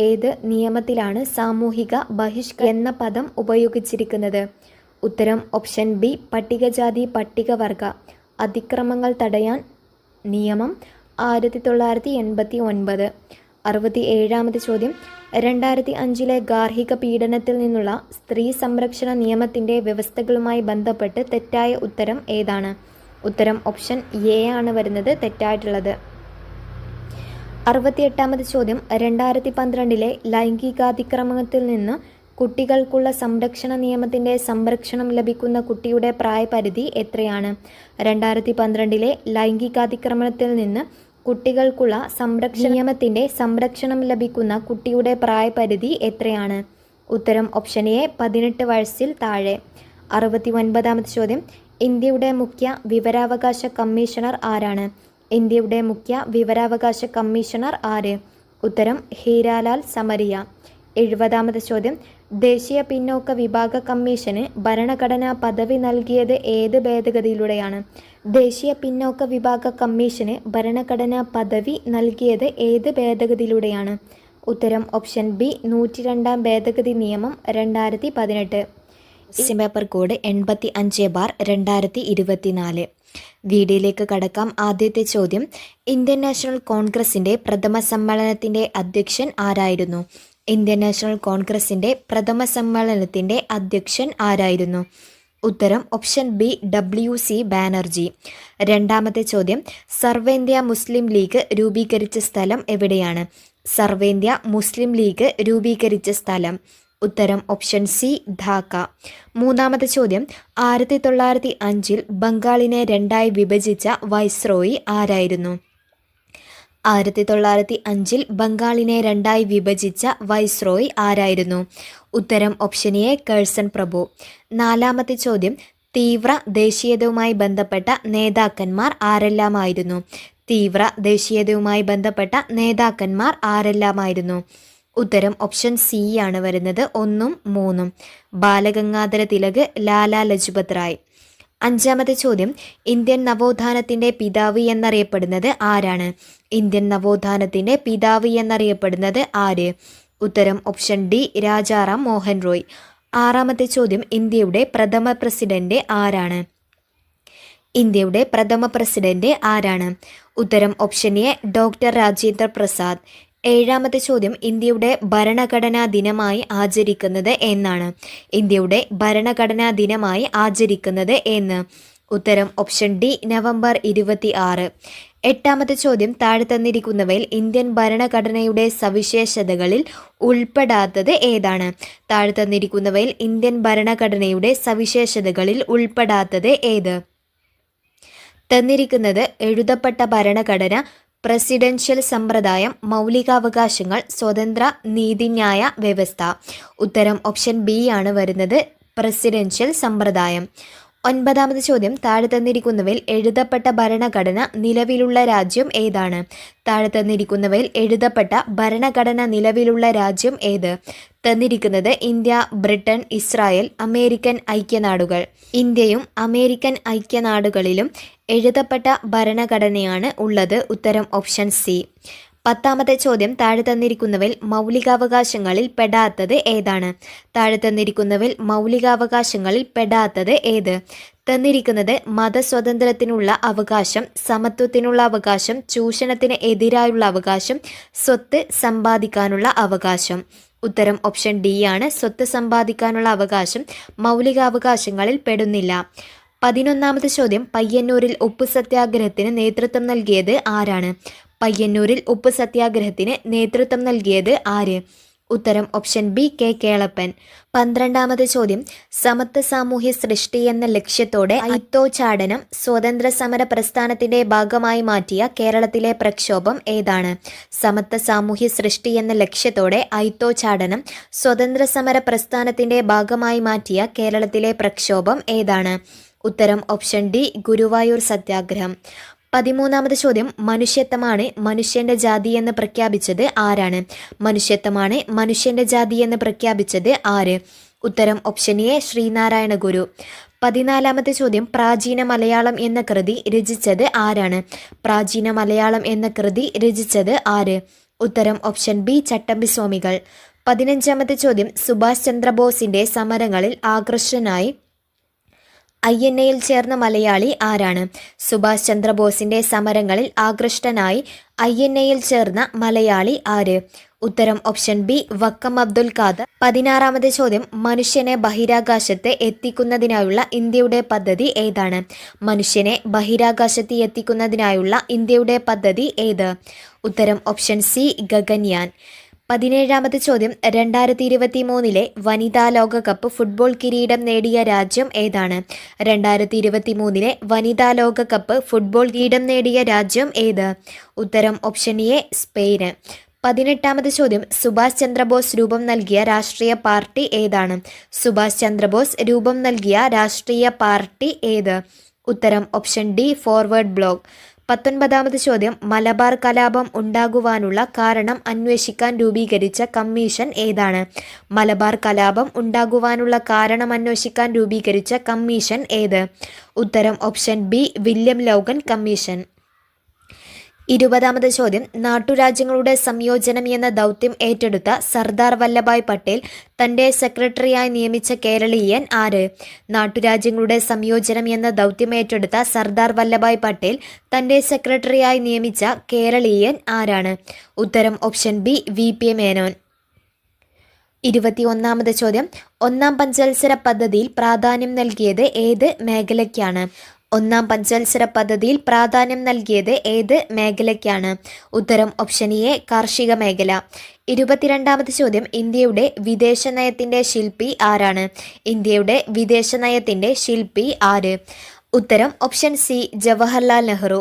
ഏത് നിയമത്തിലാണ് സാമൂഹിക എന്ന പദം ഉപയോഗിച്ചിരിക്കുന്നത്? ഉത്തരം ഓപ്ഷൻ ബി പട്ടികജാതി പട്ടികവർഗ അതിക്രമങ്ങൾ തടയാൻ നിയമം 1989. 67ാമത് ചോദ്യം, 2005 ഗാർഹിക പീഡനത്തിൽ നിന്നുള്ള സ്ത്രീ സംരക്ഷണ നിയമത്തിൻ്റെ വ്യവസ്ഥകളുമായി ബന്ധപ്പെട്ട് തെറ്റായ ഉത്തരം ഏതാണ്? ഉത്തരം ഓപ്ഷൻ എ ആണ് വരുന്നത് തെറ്റായിട്ടുള്ളത്. 68ാമത് ചോദ്യം, 2012 ലൈംഗികാതിക്രമത്തിൽ നിന്ന് കുട്ടികൾക്കുള്ള സംരക്ഷണ നിയമത്തിൻ്റെ സംരക്ഷണം ലഭിക്കുന്ന കുട്ടിയുടെ പ്രായപരിധി എത്രയാണ്? 2012 ലൈംഗികാതിക്രമണത്തിൽ നിന്ന് കുട്ടികൾക്കുള്ള നിയമത്തിൻ്റെ സംരക്ഷണം ലഭിക്കുന്ന കുട്ടിയുടെ പ്രായപരിധി എത്രയാണ്? ഉത്തരം ഓപ്ഷൻ എ 18 വയസ്സിൽ താഴെ. 69ാമത് ചോദ്യം, ഇന്ത്യയുടെ മുഖ്യ വിവരാവകാശ കമ്മീഷണർ ആരാണ്? ഇന്ത്യയുടെ മുഖ്യ വിവരാവകാശ കമ്മീഷണർ ആര്? ഉത്തരം ഹീരാലാൽ സമരിയ. 70ാമത് ചോദ്യം, ദേശീയ പിന്നോക്ക വിഭാഗ കമ്മീഷന് ഭരണഘടനാ പദവി നൽകിയത് ഏത് ഭേദഗതിയിലൂടെയാണ്? ദേശീയ പിന്നോക്ക വിഭാഗ കമ്മീഷന് ഭരണഘടനാ പദവി നൽകിയത് ഏത് ഭേദഗതിയിലൂടെയാണ്? ഉത്തരം ഓപ്ഷൻ ബി 102ാം ഭേദഗതി നിയമം 2018. Paper code 85/2024. വീഡിയോയിലേക്ക് കടക്കാം. ആദ്യത്തെ ചോദ്യം, ഇന്ത്യൻ നാഷണൽ കോൺഗ്രസിൻ്റെ പ്രഥമ സമ്മേളനത്തിൻ്റെ അധ്യക്ഷൻ ആരായിരുന്നു? ഇന്ത്യൻ നാഷണൽ കോൺഗ്രസിൻ്റെ പ്രഥമ സമ്മേളനത്തിൻ്റെ അധ്യക്ഷൻ ആരായിരുന്നു? ഉത്തരം ഓപ്ഷൻ ബി WC ബാനർജി. രണ്ടാമത്തെ ചോദ്യം, സർവേന്ത്യ മുസ്ലിം ലീഗ് രൂപീകരിച്ച സ്ഥലം എവിടെയാണ്? സർവേന്ത്യ മുസ്ലിം ലീഗ് രൂപീകരിച്ച സ്ഥലം. ഉത്തരം ഓപ്ഷൻ സി ധാക്ക. മൂന്നാമത്തെ ചോദ്യം, 1905 ബംഗാളിനെ രണ്ടായി വിഭജിച്ച വൈസ്രോയി ആരായിരുന്നു? 1905 ബംഗാളിനെ രണ്ടായി വിഭജിച്ച വൈസ്രോയി ആരായിരുന്നു? ഉത്തരം ഓപ്ഷൻ എ കേഴ്സൺ പ്രഭു. നാലാമത്തെ ചോദ്യം, തീവ്ര ദേശീയതയുമായി ബന്ധപ്പെട്ട നേതാക്കന്മാർ ആരെല്ലാമായിരുന്നു? തീവ്ര ദേശീയതയുമായി ബന്ധപ്പെട്ട നേതാക്കന്മാർ ആരെല്ലാമായിരുന്നു? ഉത്തരം ഓപ്ഷൻ സി ആണ് വരുന്നത് 1ഉം 3ഉം. ബാലഗംഗാധര തിലക്, ലാലാ ലജ്പത് റായ്. അഞ്ചാമത്തെ ചോദ്യം, ഇന്ത്യൻ നവോത്ഥാനത്തിൻ്റെ പിതാവ് എന്നറിയപ്പെടുന്നത് ആരാണ്? ഇന്ത്യൻ നവോത്ഥാനത്തിൻ്റെ പിതാവ് എന്നറിയപ്പെടുന്നത് ആര്? ഉത്തരം ഓപ്ഷൻ ഡി രാജാറാം മോഹൻ റോയ്. ആറാമത്തെ ചോദ്യം, ഇന്ത്യയുടെ പ്രഥമ പ്രസിഡന്റ് ആരാണ്? ഇന്ത്യയുടെ പ്രഥമ പ്രസിഡന്റ് ആരാണ്? ഉത്തരം option A doctor Rajendra Prasad. ഏഴാമത്തെ ചോദ്യം, ഇന്ത്യയുടെ ഭരണഘടനാ ദിനമായി ആചരിക്കുന്നത് എന്നാണ്? ഇന്ത്യയുടെ ഭരണഘടനാ ദിനമായി ആചരിക്കുന്നത് എന്ന്? ഉത്തരം ഓപ്ഷൻ ഡി നവംബർ 26. എട്ടാമത്തെ ചോദ്യം, താഴെ തന്നിരിക്കുന്നവയിൽ ഇന്ത്യൻ ഭരണഘടനയുടെ സവിശേഷതകളിൽ ഉൾപ്പെടാത്തത് ഏതാണ്? താഴെ തന്നിരിക്കുന്നവയിൽ ഇന്ത്യൻ ഭരണഘടനയുടെ സവിശേഷതകളിൽ ഉൾപ്പെടാത്തത് ഏത്? തന്നിരിക്കുന്നത് എഴുതപ്പെട്ട ഭരണഘടന, പ്രസിഡൻഷ്യൽ സമ്പ്രദായം, മൗലികാവകാശങ്ങൾ, സ്വതന്ത്ര നീതിന്യായ വ്യവസ്ഥ. ഉത്തരം ഓപ്ഷൻ ബി ആണ് വരുന്നത് പ്രസിഡൻഷ്യൽ സമ്പ്രദായം. ഒൻപതാമത് ചോദ്യം, താഴെ തന്നിരിക്കുന്നവയിൽ എഴുതപ്പെട്ട ഭരണഘടന നിലവിലുള്ള രാജ്യം ഏതാണ്? താഴെ തന്നിരിക്കുന്നവയിൽ എഴുതപ്പെട്ട ഭരണഘടന നിലവിലുള്ള രാജ്യം ഏത്? തന്നിരിക്കുന്നത് ഇന്ത്യ, ബ്രിട്ടൻ, ഇസ്രായേൽ, അമേരിക്കൻ ഐക്യനാടുകൾ. ഇന്ത്യയും അമേരിക്കൻ ഐക്യനാടുകളിലും എഴുതപ്പെട്ട ഭരണഘടനയാണ് ഉള്ളത്. ഉത്തരം ഓപ്ഷൻ സി. പത്താമത്തെ ചോദ്യം, താഴെ തന്നിരിക്കുന്നവയിൽ മൗലികാവകാശങ്ങളിൽ പെടാത്തത് ഏതാണ്? താഴെ തന്നിരിക്കുന്നവയിൽ മൗലികാവകാശങ്ങളിൽ പെടാത്തത് ഏത്? തന്നിരിക്കുന്നത് മതസ്വാതന്ത്ര്യത്തിനുള്ള അവകാശം, സമത്വത്തിനുള്ള അവകാശം, ചൂഷണത്തിന് എതിരായുള്ള അവകാശം, സ്വത്ത് സമ്പാദിക്കാനുള്ള അവകാശം. ഉത്തരം ഓപ്ഷൻ ഡി ആണ്. സ്വത്ത് സമ്പാദിക്കാനുള്ള അവകാശം മൗലികാവകാശങ്ങളിൽ പെടുന്നില്ല. 11ാമത്തെ ചോദ്യം, പയ്യന്നൂരിൽ ഉപ്പു സത്യാഗ്രഹത്തിന് നേതൃത്വം നൽകിയത് ആരാണ്? പയ്യന്നൂരിൽ ഉപ്പു സത്യാഗ്രഹത്തിന് നേതൃത്വം നൽകിയത് ആര്? ഉത്തരം ഓപ്ഷൻ ബി കേളപ്പൻ. 12ാമത്തെ ചോദ്യം, സമത്വ സാമൂഹ്യ സൃഷ്ടി എന്ന ലക്ഷ്യത്തോടെ അയിത്തോച്ചാടനം സ്വതന്ത്ര സമര പ്രസ്ഥാനത്തിന്റെ ഭാഗമായി മാറ്റിയ കേരളത്തിലെ പ്രക്ഷോഭം ഏതാണ്? സമത്വ സാമൂഹ്യ സൃഷ്ടി എന്ന ലക്ഷ്യത്തോടെ അയിത്തോച്ചാടനം സ്വതന്ത്ര സമര പ്രസ്ഥാനത്തിന്റെ ഭാഗമായി മാറ്റിയ കേരളത്തിലെ പ്രക്ഷോഭം ഏതാണ്? ഉത്തരം ഓപ്ഷൻ ഡി ഗുരുവായൂർ സത്യാഗ്രഹം. 13ാമത് ചോദ്യം, മനുഷ്യത്വമാണ് മനുഷ്യന്റെ ജാതി എന്ന് പ്രഖ്യാപിച്ചത് ആരാണ്? മനുഷ്യത്വമാണ് മനുഷ്യന്റെ ജാതി എന്ന് പ്രഖ്യാപിച്ചത് ആര്? ഉത്തരം ഓപ്ഷൻ എ ശ്രീനാരായണ ഗുരു. 14-ാമത്തെ ചോദ്യം, പ്രാചീന മലയാളം എന്ന കൃതി രചിച്ചത് ആരാണ്? പ്രാചീന മലയാളം എന്ന കൃതി രചിച്ചത് ആര്? ഉത്തരം ഓപ്ഷൻ ബി, ചട്ടമ്പി സ്വാമികൾ. 15-ാമത്തെ ചോദ്യം, സുഭാഷ് ചന്ദ്രബോസിന്റെ സമരങ്ങളിൽ ആകൃഷ്ടനായി INA-യിൽ ചേർന്ന മലയാളി ആരാണ്? സുഭാഷ് ചന്ദ്രബോസിന്റെ സമരങ്ങളിൽ ആകൃഷ്ടനായി INA-യിൽ ചേർന്ന മലയാളി ആര്? ഉത്തരം ഓപ്ഷൻ ബി, വക്കം അബ്ദുൽ ഖാദർ. 16-ാമത്തെ ചോദ്യം, മനുഷ്യനെ ബഹിരാകാശത്ത് എത്തിക്കുന്നതിനായുള്ള ഇന്ത്യയുടെ പദ്ധതി ഏതാണ്? മനുഷ്യനെ ബഹിരാകാശത്ത് എത്തിക്കുന്നതിനായുള്ള ഇന്ത്യയുടെ പദ്ധതി ഏത്? ഉത്തരം ഓപ്ഷൻ സി, ഗഗൻയാൻ. 17-ാമത്തെ ചോദ്യം, 2023 വനിതാ ലോകകപ്പ് ഫുട്ബോൾ കിരീടം നേടിയ രാജ്യം ഏതാണ്? 2023 വനിതാ ലോകകപ്പ് ഫുട്ബോൾ കിരീടം നേടിയ രാജ്യം ഏത്? ഉത്തരം ഓപ്ഷൻ എ, സ്പെയിന്. 18-ാമത്തെ ചോദ്യം, സുഭാഷ് ചന്ദ്രബോസ് രൂപം നൽകിയ രാഷ്ട്രീയ പാർട്ടി ഏതാണ്? സുഭാഷ് ചന്ദ്രബോസ് രൂപം നൽകിയ രാഷ്ട്രീയ പാർട്ടി ഏത്? ഉത്തരം ഓപ്ഷൻ ഡി, ഫോർവേഡ് ബ്ലോക്ക്. 19-ാമത്തെ ചോദ്യം, മലബാർ കലാപം ഉണ്ടാകുവാനുള്ള കാരണം അന്വേഷിക്കാൻ രൂപീകരിച്ച കമ്മീഷൻ ഏതാണ്? മലബാർ കലാപം ഉണ്ടാകുവാനുള്ള കാരണം അന്വേഷിക്കാൻ രൂപീകരിച്ച കമ്മീഷൻ ഏത്? ഉത്തരം option B, William Logan commission. 20-ാമത്തെ ചോദ്യം, നാട്ടുരാജ്യങ്ങളുടെ സംയോജനം എന്ന ദൗത്യം ഏറ്റെടുത്ത സർദാർ വല്ലഭായ് പട്ടേൽ തന്റെ സെക്രട്ടറിയായി നിയമിച്ച കേരളീയൻ ആര്? നാട്ടുരാജ്യങ്ങളുടെ സംയോജനം എന്ന ദൗത്യം ഏറ്റെടുത്ത സർദാർ വല്ലഭായ് പട്ടേൽ തന്റെ സെക്രട്ടറിയായി നിയമിച്ച കേരളീയൻ ആരാണ്? ഉത്തരം ഓപ്ഷൻ ബി, VP മേനോൻ. 21-ാമത്തെ ചോദ്യം, ഒന്നാം പഞ്ചവത്സര പദ്ധതിയിൽ പ്രാധാന്യം നൽകിയത് ഏത് മേഖലയ്ക്കാണ്? ഒന്നാം പഞ്ചവത്സര പദ്ധതിയിൽ പ്രാധാന്യം നൽകിയത് ഏത് മേഖലയ്ക്കാണ്? ഉത്തരം ഓപ്ഷൻ എ, കാർഷിക മേഖല. 22-ാമത്തെ ചോദ്യം, ഇന്ത്യയുടെ വിദേശ നയത്തിന്റെ ശില്പി ആരാണ്? ഇന്ത്യയുടെ വിദേശ നയത്തിന്റെ ശില്പി ആര്? ഉത്തരം ഓപ്ഷൻ സി, ജവഹർലാൽ നെഹ്റു.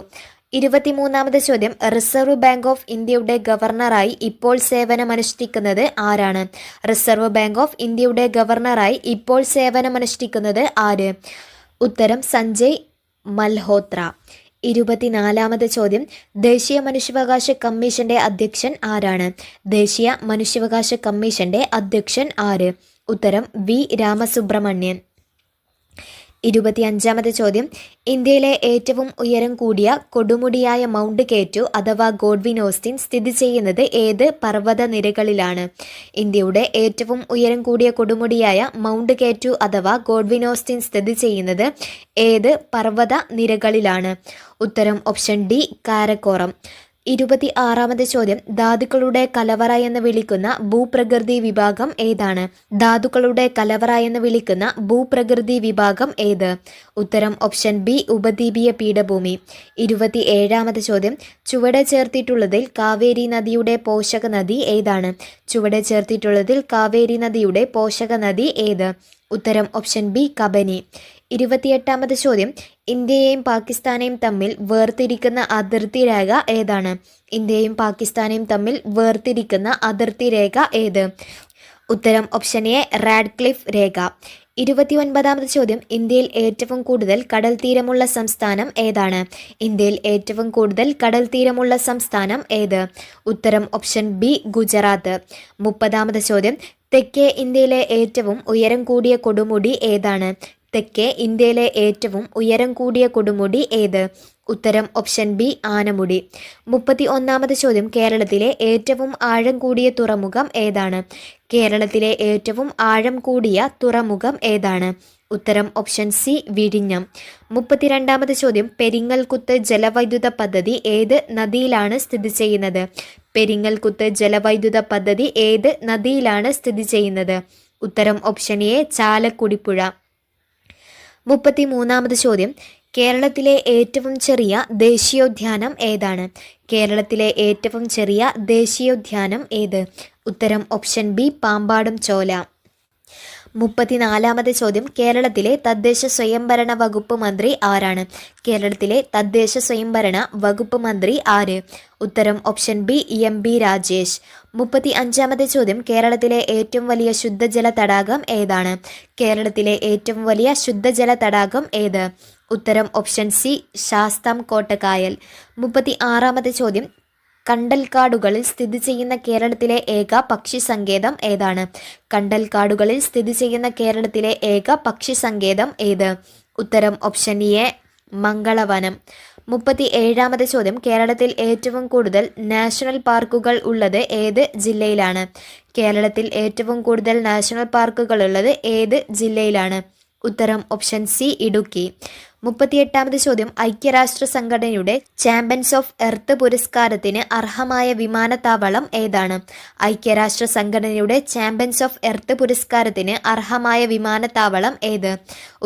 23-ാമത്തെ ചോദ്യം, റിസർവ് ബാങ്ക് ഓഫ് ഇന്ത്യയുടെ ഗവർണറായി ഇപ്പോൾ സേവനമനുഷ്ഠിക്കുന്നത് ആരാണ്? റിസർവ് ബാങ്ക് ഓഫ് ഇന്ത്യയുടെ ഗവർണറായി ഇപ്പോൾ സേവനമനുഷ്ഠിക്കുന്നത് ആര്? ഉത്തരം സഞ്ജയ് മൽഹോത്ര. 24-ാമത്തെ ചോദ്യം, ദേശീയ മനുഷ്യാവകാശ കമ്മീഷന്റെ അധ്യക്ഷൻ ആരാണ്? ദേശീയ മനുഷ്യാവകാശ കമ്മീഷന്റെ അധ്യക്ഷൻ ആര്? ഉത്തരം വി, രാമസുബ്രഹ്മണ്യൻ. 25-ാമത്തെ ചോദ്യം, ഇന്ത്യയിലെ ഏറ്റവും ഉയരം കൂടിയ കൊടുമുടിയായ മൗണ്ട് കേറ്റു അഥവാ ഗോഡ്വിൻ ഓസ്റ്റിൻ സ്ഥിതി ചെയ്യുന്നത് ഏത് പർവ്വത നിരകളിലാണ്? ഇന്ത്യയുടെ ഏറ്റവും ഉയരം കൂടിയ കൊടുമുടിയായ മൗണ്ട് കേറ്റു അഥവാ ഗോഡ്വിൻ ഓസ്റ്റിൻ സ്ഥിതി ചെയ്യുന്നത് ഏത് പർവ്വത നിരകളിലാണ്? ഉത്തരം ഓപ്ഷൻ ഡി, കാരക്കോറം. 26-ാമത്തെ ചോദ്യം, ധാതുക്കളുടെ കലവറ എന്ന് വിളിക്കുന്ന ഭൂപ്രകൃതി വിഭാഗം ഏതാണ്? ധാതുക്കളുടെ കലവറ എന്ന് വിളിക്കുന്ന ഭൂപ്രകൃതി വിഭാഗം ഏത്? ഉത്തരം ഓപ്ഷൻ ബി, ഉപദ്വീപീയ പീഠഭൂമി. 27-ാമത്തെ ചോദ്യം, ചുവടെ ചേർത്തിട്ടുള്ളതിൽ കാവേരി നദിയുടെ പോഷക നദി ഏതാണ്? ചുവടെ ചേർത്തിട്ടുള്ളതിൽ കാവേരി നദിയുടെ പോഷക നദി ഏത്? ഉത്തരം ഓപ്ഷൻ ബി, കബനി. 28-ാമത്തെ ചോദ്യം, ഇന്ത്യയെയും പാകിസ്ഥാനെയും തമ്മിൽ വേർതിരിക്കുന്ന അതിർത്തി രേഖ ഏതാണ്? ഇന്ത്യയും പാകിസ്ഥാനെയും തമ്മിൽ വേർതിരിക്കുന്ന അതിർത്തി രേഖ ഏത്? ഉത്തരം ഓപ്ഷൻ എ, റാഡ്ക്ലിഫ് രേഖ. 29-ാമത്തെ ചോദ്യം, ഇന്ത്യയിൽ ഏറ്റവും കൂടുതൽ കടൽ തീരമുള്ള സംസ്ഥാനം ഏതാണ്? ഇന്ത്യയിൽ ഏറ്റവും കൂടുതൽ കടൽ തീരമുള്ള സംസ്ഥാനം ഏത്? ഉത്തരം ഓപ്ഷൻ ബി, ഗുജറാത്ത്. 30-ാമത്തെ ചോദ്യം, തെക്കേ ഇന്ത്യയിലെ ഏറ്റവും ഉയരം കൂടിയ കൊടുമുടി ഏതാണ്? തെക്കേ ഇന്ത്യയിലെ ഏറ്റവും ഉയരം കൂടിയ കൊടുമുടി ഏത്? ഉത്തരം ഓപ്ഷൻ ബി, ആനമുടി. 31-ാമത്തെ ചോദ്യം, കേരളത്തിലെ ഏറ്റവും ആഴം കൂടിയ തുറമുഖം ഏതാണ്? കേരളത്തിലെ ഏറ്റവും ആഴം കൂടിയ തുറമുഖം ഏതാണ്? ഉത്തരം ഓപ്ഷൻ സി, വിഴിഞ്ഞം. 32-ാമത്തെ ചോദ്യം, പെരിങ്ങൽകുത്ത് ജലവൈദ്യുത പദ്ധതി ഏത് നദിയിലാണ് സ്ഥിതി ചെയ്യുന്നത്? പെരിങ്ങൽകുത്ത് ജലവൈദ്യുത പദ്ധതി ഏത് നദിയിലാണ് സ്ഥിതി ചെയ്യുന്നത്? ഉത്തരം ഓപ്ഷൻ എ, ചാലക്കുടി പുഴ. 33-ാമത് ചോദ്യം, കേരളത്തിലെ ഏറ്റവും ചെറിയ ദേശീയോദ്യാനം ഏതാണ്? കേരളത്തിലെ ഏറ്റവും ചെറിയ ദേശീയോദ്യാനം ഏത്? ഉത്തരം ഓപ്ഷൻ ബി, പാമ്പാടും ചോല. 34-ാമത് ചോദ്യം, കേരളത്തിലെ തദ്ദേശ സ്വയംഭരണ വകുപ്പ് മന്ത്രി ആരാണ്? കേരളത്തിലെ തദ്ദേശ സ്വയംഭരണ വകുപ്പ് മന്ത്രി ആര്? ഉത്തരം ഓപ്ഷൻ ബി, MB രാജേഷ്. 35-ാമത്തെ ചോദ്യം, കേരളത്തിലെ ഏറ്റവും വലിയ ശുദ്ധജല തടാകം ഏതാണ്? കേരളത്തിലെ ഏറ്റവും വലിയ ശുദ്ധജല തടാകം ഏത്? ഉത്തരം ഓപ്ഷൻ സി, ശാസ്താം കോട്ടക്കായൽ. 36-ാമത്തെ ചോദ്യം, കണ്ടൽക്കാടുകളിൽ സ്ഥിതി ചെയ്യുന്ന കേരളത്തിലെ ഏക പക്ഷി സങ്കേതം ഏതാണ്? കണ്ടൽക്കാടുകളിൽ സ്ഥിതി ചെയ്യുന്ന കേരളത്തിലെ ഏക പക്ഷി സങ്കേതം ഏത്? ഉത്തരം ഓപ്ഷൻ എ മംഗളവനം. 37ാമത്തെ ചോദ്യം, കേരളത്തിൽ ഏറ്റവും കൂടുതൽ നാഷണൽ പാർക്കുകൾ ഉള്ളത് ഏത് ജില്ലയിലാണ്? കേരളത്തിൽ ഏറ്റവും കൂടുതൽ നാഷണൽ പാർക്കുകൾ ഉള്ളത് ഏത് ജില്ലയിലാണ്? ഉത്തരം ഓപ്ഷൻ സി ഇടുക്കി. 38ാമത്തെ ചോദ്യം, ഐക്യരാഷ്ട്ര സംഘടനയുടെ ചാമ്പ്യൻസ് ഓഫ് എർത്ത് പുരസ്കാരത്തിന് അർഹമായ വിമാനത്താവളം ഏതാണ്? ഐക്യരാഷ്ട്ര സംഘടനയുടെ ചാമ്പ്യൻസ് ഓഫ് എർത്ത് പുരസ്കാരത്തിന് അർഹമായ വിമാനത്താവളം ഏത്?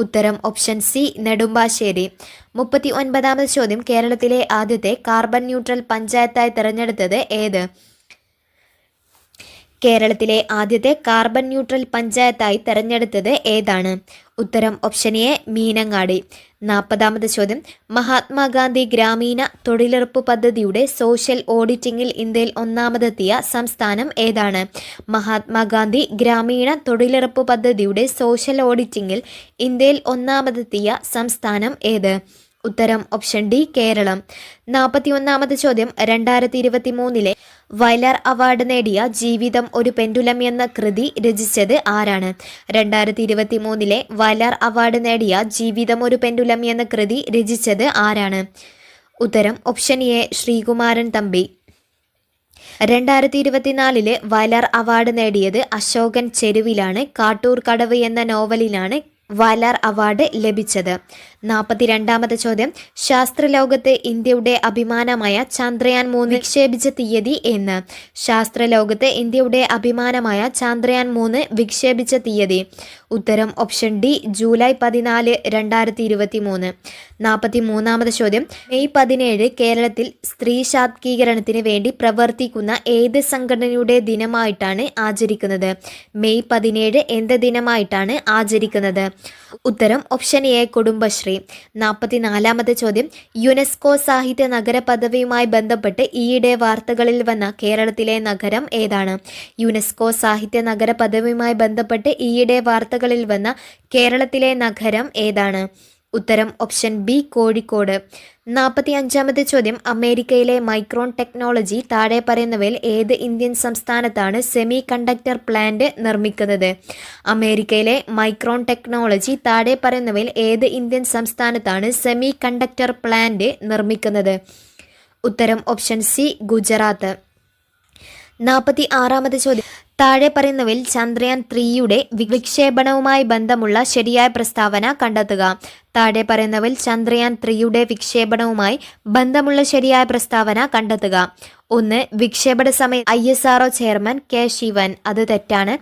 ഉത്തരം ഓപ്ഷൻ സി നെടുമ്പാശ്ശേരി. 39ാമത്തെ ചോദ്യം, കേരളത്തിലെ ആദ്യത്തെ കാർബൺ ന്യൂട്രൽ പഞ്ചായത്തായി തിരഞ്ഞെടുത്തത് ഏത്? കേരളത്തിലെ ആദ്യത്തെ കാർബൺ ന്യൂട്രൽ പഞ്ചായത്തായി തെരഞ്ഞെടുത്തത് ഏതാണ്? ഉത്തരം ഓപ്ഷൻ എ മീനങ്ങാടി. 40ാമത്തെ ചോദ്യം, മഹാത്മാഗാന്ധി ഗ്രാമീണ തൊഴിലുറപ്പ് പദ്ധതിയുടെ സോഷ്യൽ ഓഡിറ്റിംഗിൽ ഇന്ത്യയിൽ ഒന്നാമതെത്തിയ സംസ്ഥാനം ഏതാണ്? മഹാത്മാഗാന്ധി ഗ്രാമീണ തൊഴിലുറപ്പ് പദ്ധതിയുടെ സോഷ്യൽ ഓഡിറ്റിംഗിൽ ഇന്ത്യയിൽ ഒന്നാമതെത്തിയ സംസ്ഥാനം ഏത്? ഉത്തരം ഓപ്ഷൻ ഡി കേരളം. 41ാമത്തെ ചോദ്യം, 2023 വയലാർ അവാർഡ് നേടിയ ജീവിതം ഒരു പെൻഡുലം എന്ന കൃതി രചിച്ചത് ആരാണ്? 2023 വയലാർ അവാർഡ് നേടിയ ജീവിതം ഒരു പെൻഡുലം എന്ന കൃതി രചിച്ചത് ആരാണ്? ഉത്തരം option A Sreekumaran Thampi. 2024 Vayalar award നേടിയത് അശോകൻ ചെരുവിലാണ്. കാട്ടൂർ കടവ് എന്ന നോവലിനാണ് വയലാർ അവാർഡ് ലഭിച്ചത്. 42ാമത്തെ ചോദ്യം, ശാസ്ത്രലോകത്ത് ഇന്ത്യയുടെ അഭിമാനമായ ചന്ദ്രയാൻ 3 വിക്ഷേപിച്ച തീയതി എന്ന്? ശാസ്ത്രലോകത്ത് ഇന്ത്യയുടെ അഭിമാനമായ ചന്ദ്രയാൻ 3 വിക്ഷേപിച്ച തീയതി? ഉത്തരം ഓപ്ഷൻ ഡി ജൂലൈ 14, 2023. 43ാമത്തെ ചോദ്യം, മെയ് 17 കേരളത്തിൽ സ്ത്രീ ശാക്തീകരണത്തിന് വേണ്ടി പ്രവർത്തിക്കുന്ന ഏത് സംഘടനയുടെ ദിനമായിട്ടാണ് ആചരിക്കുന്നത്? മെയ് 17 എന്ത് ദിനമായിട്ടാണ് ആചരിക്കുന്നത്? ഉത്തരം ഓപ്ഷൻ എ കുടുംബശ്രീ. 44ാമത്തെ ചോദ്യം, യുനെസ്കോ സാഹിത്യ നഗര പദവിയുമായി ബന്ധപ്പെട്ട് ഈയിടെ വാർത്തകളിൽ വന്ന കേരളത്തിലെ നഗരം ഏതാണ്? യുനെസ്കോ സാഹിത്യ നഗര പദവിയുമായി ബന്ധപ്പെട്ട് ഈയിടെ വാർത്തകളിൽ വന്ന കേരളത്തിലെ നഗരം ഏതാണ്? ഉത്തരം ഓപ്ഷൻ ബി കോഴിക്കോട്. 45ാമത്തെ ചോദ്യം, അമേരിക്കയിലെ മൈക്രോൺ ടെക്നോളജി താഴെ പറയുന്നവയിൽ ഏത് ഇന്ത്യൻ സംസ്ഥാനത്താണ് സെമി കണ്ടക്ടർ പ്ലാന്റ് നിർമ്മിക്കുന്നത്? അമേരിക്കയിലെ മൈക്രോൺ ടെക്നോളജി താഴെ പറയുന്നവയിൽ ഏത് ഇന്ത്യൻ സംസ്ഥാനത്താണ് സെമി കണ്ടക്ടർ പ്ലാന്റ് നിർമ്മിക്കുന്നത്? ഉത്തരം ഓപ്ഷൻ സി ഗുജറാത്ത്. 46ാമത്തെ ചോദ്യം, താഴെ പറയുന്നവയിൽ ചന്ദ്രയാൻ 3യുടെ വിക്ഷേപണവുമായി ബന്ധമുള്ള ശരിയായ പ്രസ്താവന കണ്ടെത്തുക. താഴെ പറയുന്നവയിൽ ചന്ദ്രയാൻ 3യുടെ വിക്ഷേപണവുമായി ബന്ധമുള്ള ശരിയായ പ്രസ്താവന കണ്ടെത്തുക. 1. വിക്ഷേപണ സമയം ISRO ചെയർമാൻ കെ ശിവൻ. അത് തെറ്റാണ്.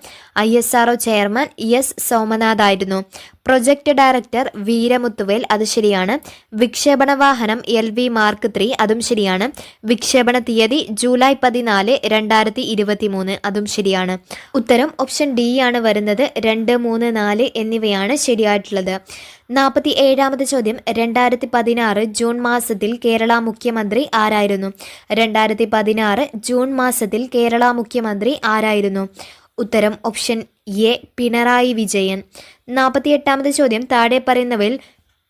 ISRO ചെയർമാൻ എസ് സോമനാഥ് ആയിരുന്നു. Project director Veeramuthuvel. അത് ശരിയാണ്. വിക്ഷേപണ വാഹനം LV Mark 3. അതും ശരിയാണ്. വിക്ഷേപണ തീയതി ജൂലൈ 14, 2023. അതും ശരിയാണ്. ഉത്തരം ഓപ്ഷൻ ഡി ആണ് വരുന്നത്. 2, 3, 4 എന്നിവയാണ് ശരിയായിട്ടുള്ളത്. 47ാമത്തെ ചോദ്യം, 2016 ജൂൺ മാസത്തിൽ കേരള മുഖ്യമന്ത്രി ആരായിരുന്നു? 2016 ജൂൺ മാസത്തിൽ കേരള മുഖ്യമന്ത്രി ആരായിരുന്നു? ഉത്തരം ഓപ്ഷൻ എ പിണറായി വിജയൻ. 48ാമത്തെ ചോദ്യം, താഴെ പറയുന്നവയിൽ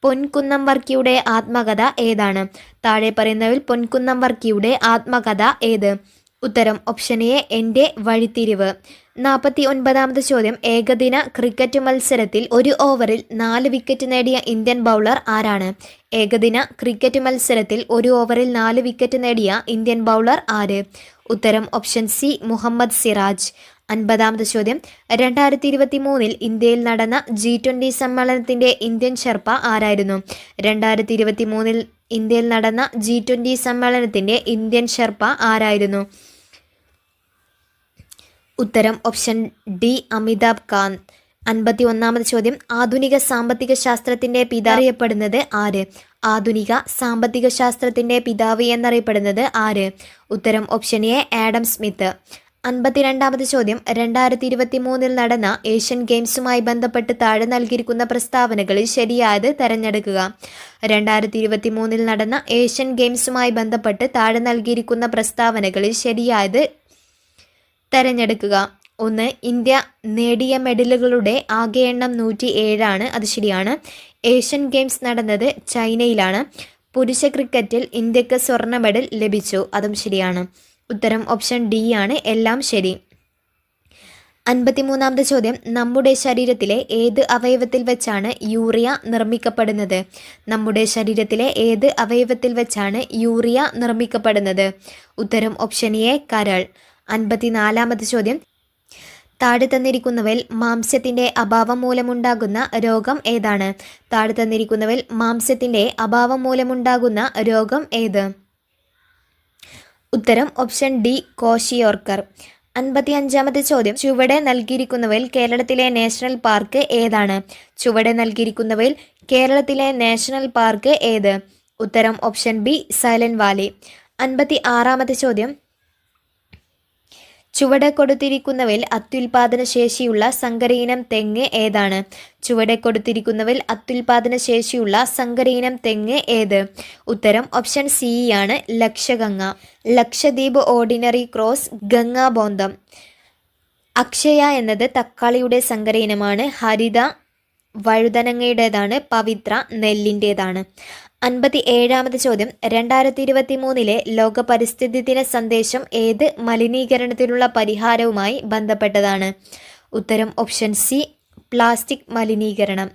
പൊൻകുന്നം വർക്കിയുടെ ആത്മകഥ ഏതാണ്? താഴെ പറയുന്നവയിൽ പൊൻകുന്നം വർക്കിയുടെ ആത്മകഥ ഏത്? ഉത്തരം ഓപ്ഷൻ എ എൻ്റെ വഴിത്തിരിവ്. 49ാമത്തെ ചോദ്യം, ഏകദിന ക്രിക്കറ്റ് മത്സരത്തിൽ ഒരു ഓവറിൽ 4 വിക്കറ്റ് നേടിയ ഇന്ത്യൻ ബൗളർ ആരാണ്? ഏകദിന ക്രിക്കറ്റ് മത്സരത്തിൽ ഒരു ഓവറിൽ 4 വിക്കറ്റ് നേടിയ ഇന്ത്യൻ ബൗളർ ആര്? ഉത്തരം ഓപ്ഷൻ സി മുഹമ്മദ് സിറാജ്. 50ാമത്തെ ചോദ്യം, 2023 ഇന്ത്യയിൽ നടന്ന G20 സമ്മേളനത്തിന്റെ ഇന്ത്യൻ ഷെർപ്പ ആരായിരുന്നു? 2023 ഇന്ത്യയിൽ നടന്ന G20 സമ്മേളനത്തിന്റെ ഇന്ത്യൻ ഷെർപ്പ ആരായിരുന്നു? ഉത്തരം ഓപ്ഷൻ ഡി അമിതാഭ് കാന്ത്. 51ാമത്തെ ചോദ്യം, ആധുനിക സാമ്പത്തിക ശാസ്ത്രത്തിന്റെ പിതാവ് അറിയപ്പെടുന്നത് ആര്? ആധുനിക സാമ്പത്തിക ശാസ്ത്രത്തിന്റെ പിതാവ് എന്നറിയപ്പെടുന്നത് ആര്? ഉത്തരം ഓപ്ഷൻ എ ആഡം സ്മിത്ത്. 52ാമത്തെ ചോദ്യം, 2023 നടന്ന ഏഷ്യൻ ഗെയിംസുമായി ബന്ധപ്പെട്ട് താഴെ നൽകിയിരിക്കുന്ന പ്രസ്താവനകളിൽ ശരിയായത് തെരഞ്ഞെടുക്കുക. 2023 നടന്ന ഏഷ്യൻ ഗെയിംസുമായി ബന്ധപ്പെട്ട് താഴെ നൽകിയിരിക്കുന്ന പ്രസ്താവനകളിൽ ശരിയായത് തെരഞ്ഞെടുക്കുക. 1. ഇന്ത്യ നേടിയ മെഡലുകളുടെ ആകെ എണ്ണം 107 ആണ്. അത് ശരിയാണ്. ഏഷ്യൻ ഗെയിംസ് നടന്നത് ചൈനയിലാണ്. പുരുഷ ക്രിക്കറ്റിൽ ഇന്ത്യക്ക് സ്വർണ്ണ മെഡൽ ലഭിച്ചു. അതും ശരിയാണ്. ഉത്തരം ഓപ്ഷൻ ഡി ആണ്. എല്ലാം ശരി. 53-ാമത്തെ ചോദ്യം, നമ്മുടെ ശരീരത്തിലെ ഏത് അവയവത്തിൽ വെച്ചാണ് യൂറിയ നിർമ്മിക്കപ്പെടുന്നത്? നമ്മുടെ ശരീരത്തിലെ ഏത് അവയവത്തിൽ വെച്ചാണ് യൂറിയ നിർമ്മിക്കപ്പെടുന്നത്? ഉത്തരം ഓപ്ഷൻ എ കരൾ. 54-ാമത്തെ ചോദ്യം, താഴെ തന്നിരിക്കുന്നവയിൽ മാംസ്യത്തിന്റെ അഭാവം മൂലമുണ്ടാകുന്ന രോഗം ഏതാണ്? താഴെ തന്നിരിക്കുന്നവയിൽ മാംസ്യത്തിന്റെ അഭാവം മൂലമുണ്ടാകുന്ന രോഗം ഏത്? ഉത്തരം ഓപ്ഷൻ ഡി കോശിയോർക്കർ. 55-ാമത്തെ ചോദ്യം, ചുവടെ നൽകിയിരിക്കുന്നവയിൽ കേരളത്തിലെ നാഷണൽ പാർക്ക് ഏതാണ്? ചുവടെ നൽകിയിരിക്കുന്നവയിൽ കേരളത്തിലെ നാഷണൽ പാർക്ക് ഏത്? ഉത്തരം ഓപ്ഷൻ ബി സൈലന്റ് വാലി. 56-ാമത്തെ ചോദ്യം, ചുവടെ കൊടുത്തിരിക്കുന്നവയിൽ അത്യുൽപാദന ശേഷിയുള്ള സങ്കരയിനം തെങ്ങ് ഏതാണ്? ചുവടെ കൊടുത്തിരിക്കുന്നവയിൽ അത്യുൽപാദന ശേഷിയുള്ള സങ്കരയിനം തെങ്ങ് ഏത്? ഉത്തരം ഓപ്ഷൻ സി ആണ്. ലക്ഷഗംഗ. Lakshadweep ordinary cross Gangabondam. അക്ഷയ എന്നത് തക്കാളിയുടെ സങ്കരയിനമാണ്. ഹരിത വഴുതനങ്ങയുടേതാണ്. പവിത്ര നെല്ലിൻ്റേതാണ്. 57-ാമത്തെ ചോദ്യം, 2023 ലോക പരിസ്ഥിതി ദിന സന്ദേശം ഏത് മലിനീകരണത്തിനുള്ള പരിഹാരവുമായി ബന്ധപ്പെട്ടതാണ്? ഉത്തരം ഓപ്ഷൻ സി പ്ലാസ്റ്റിക് മലിനീകരണം.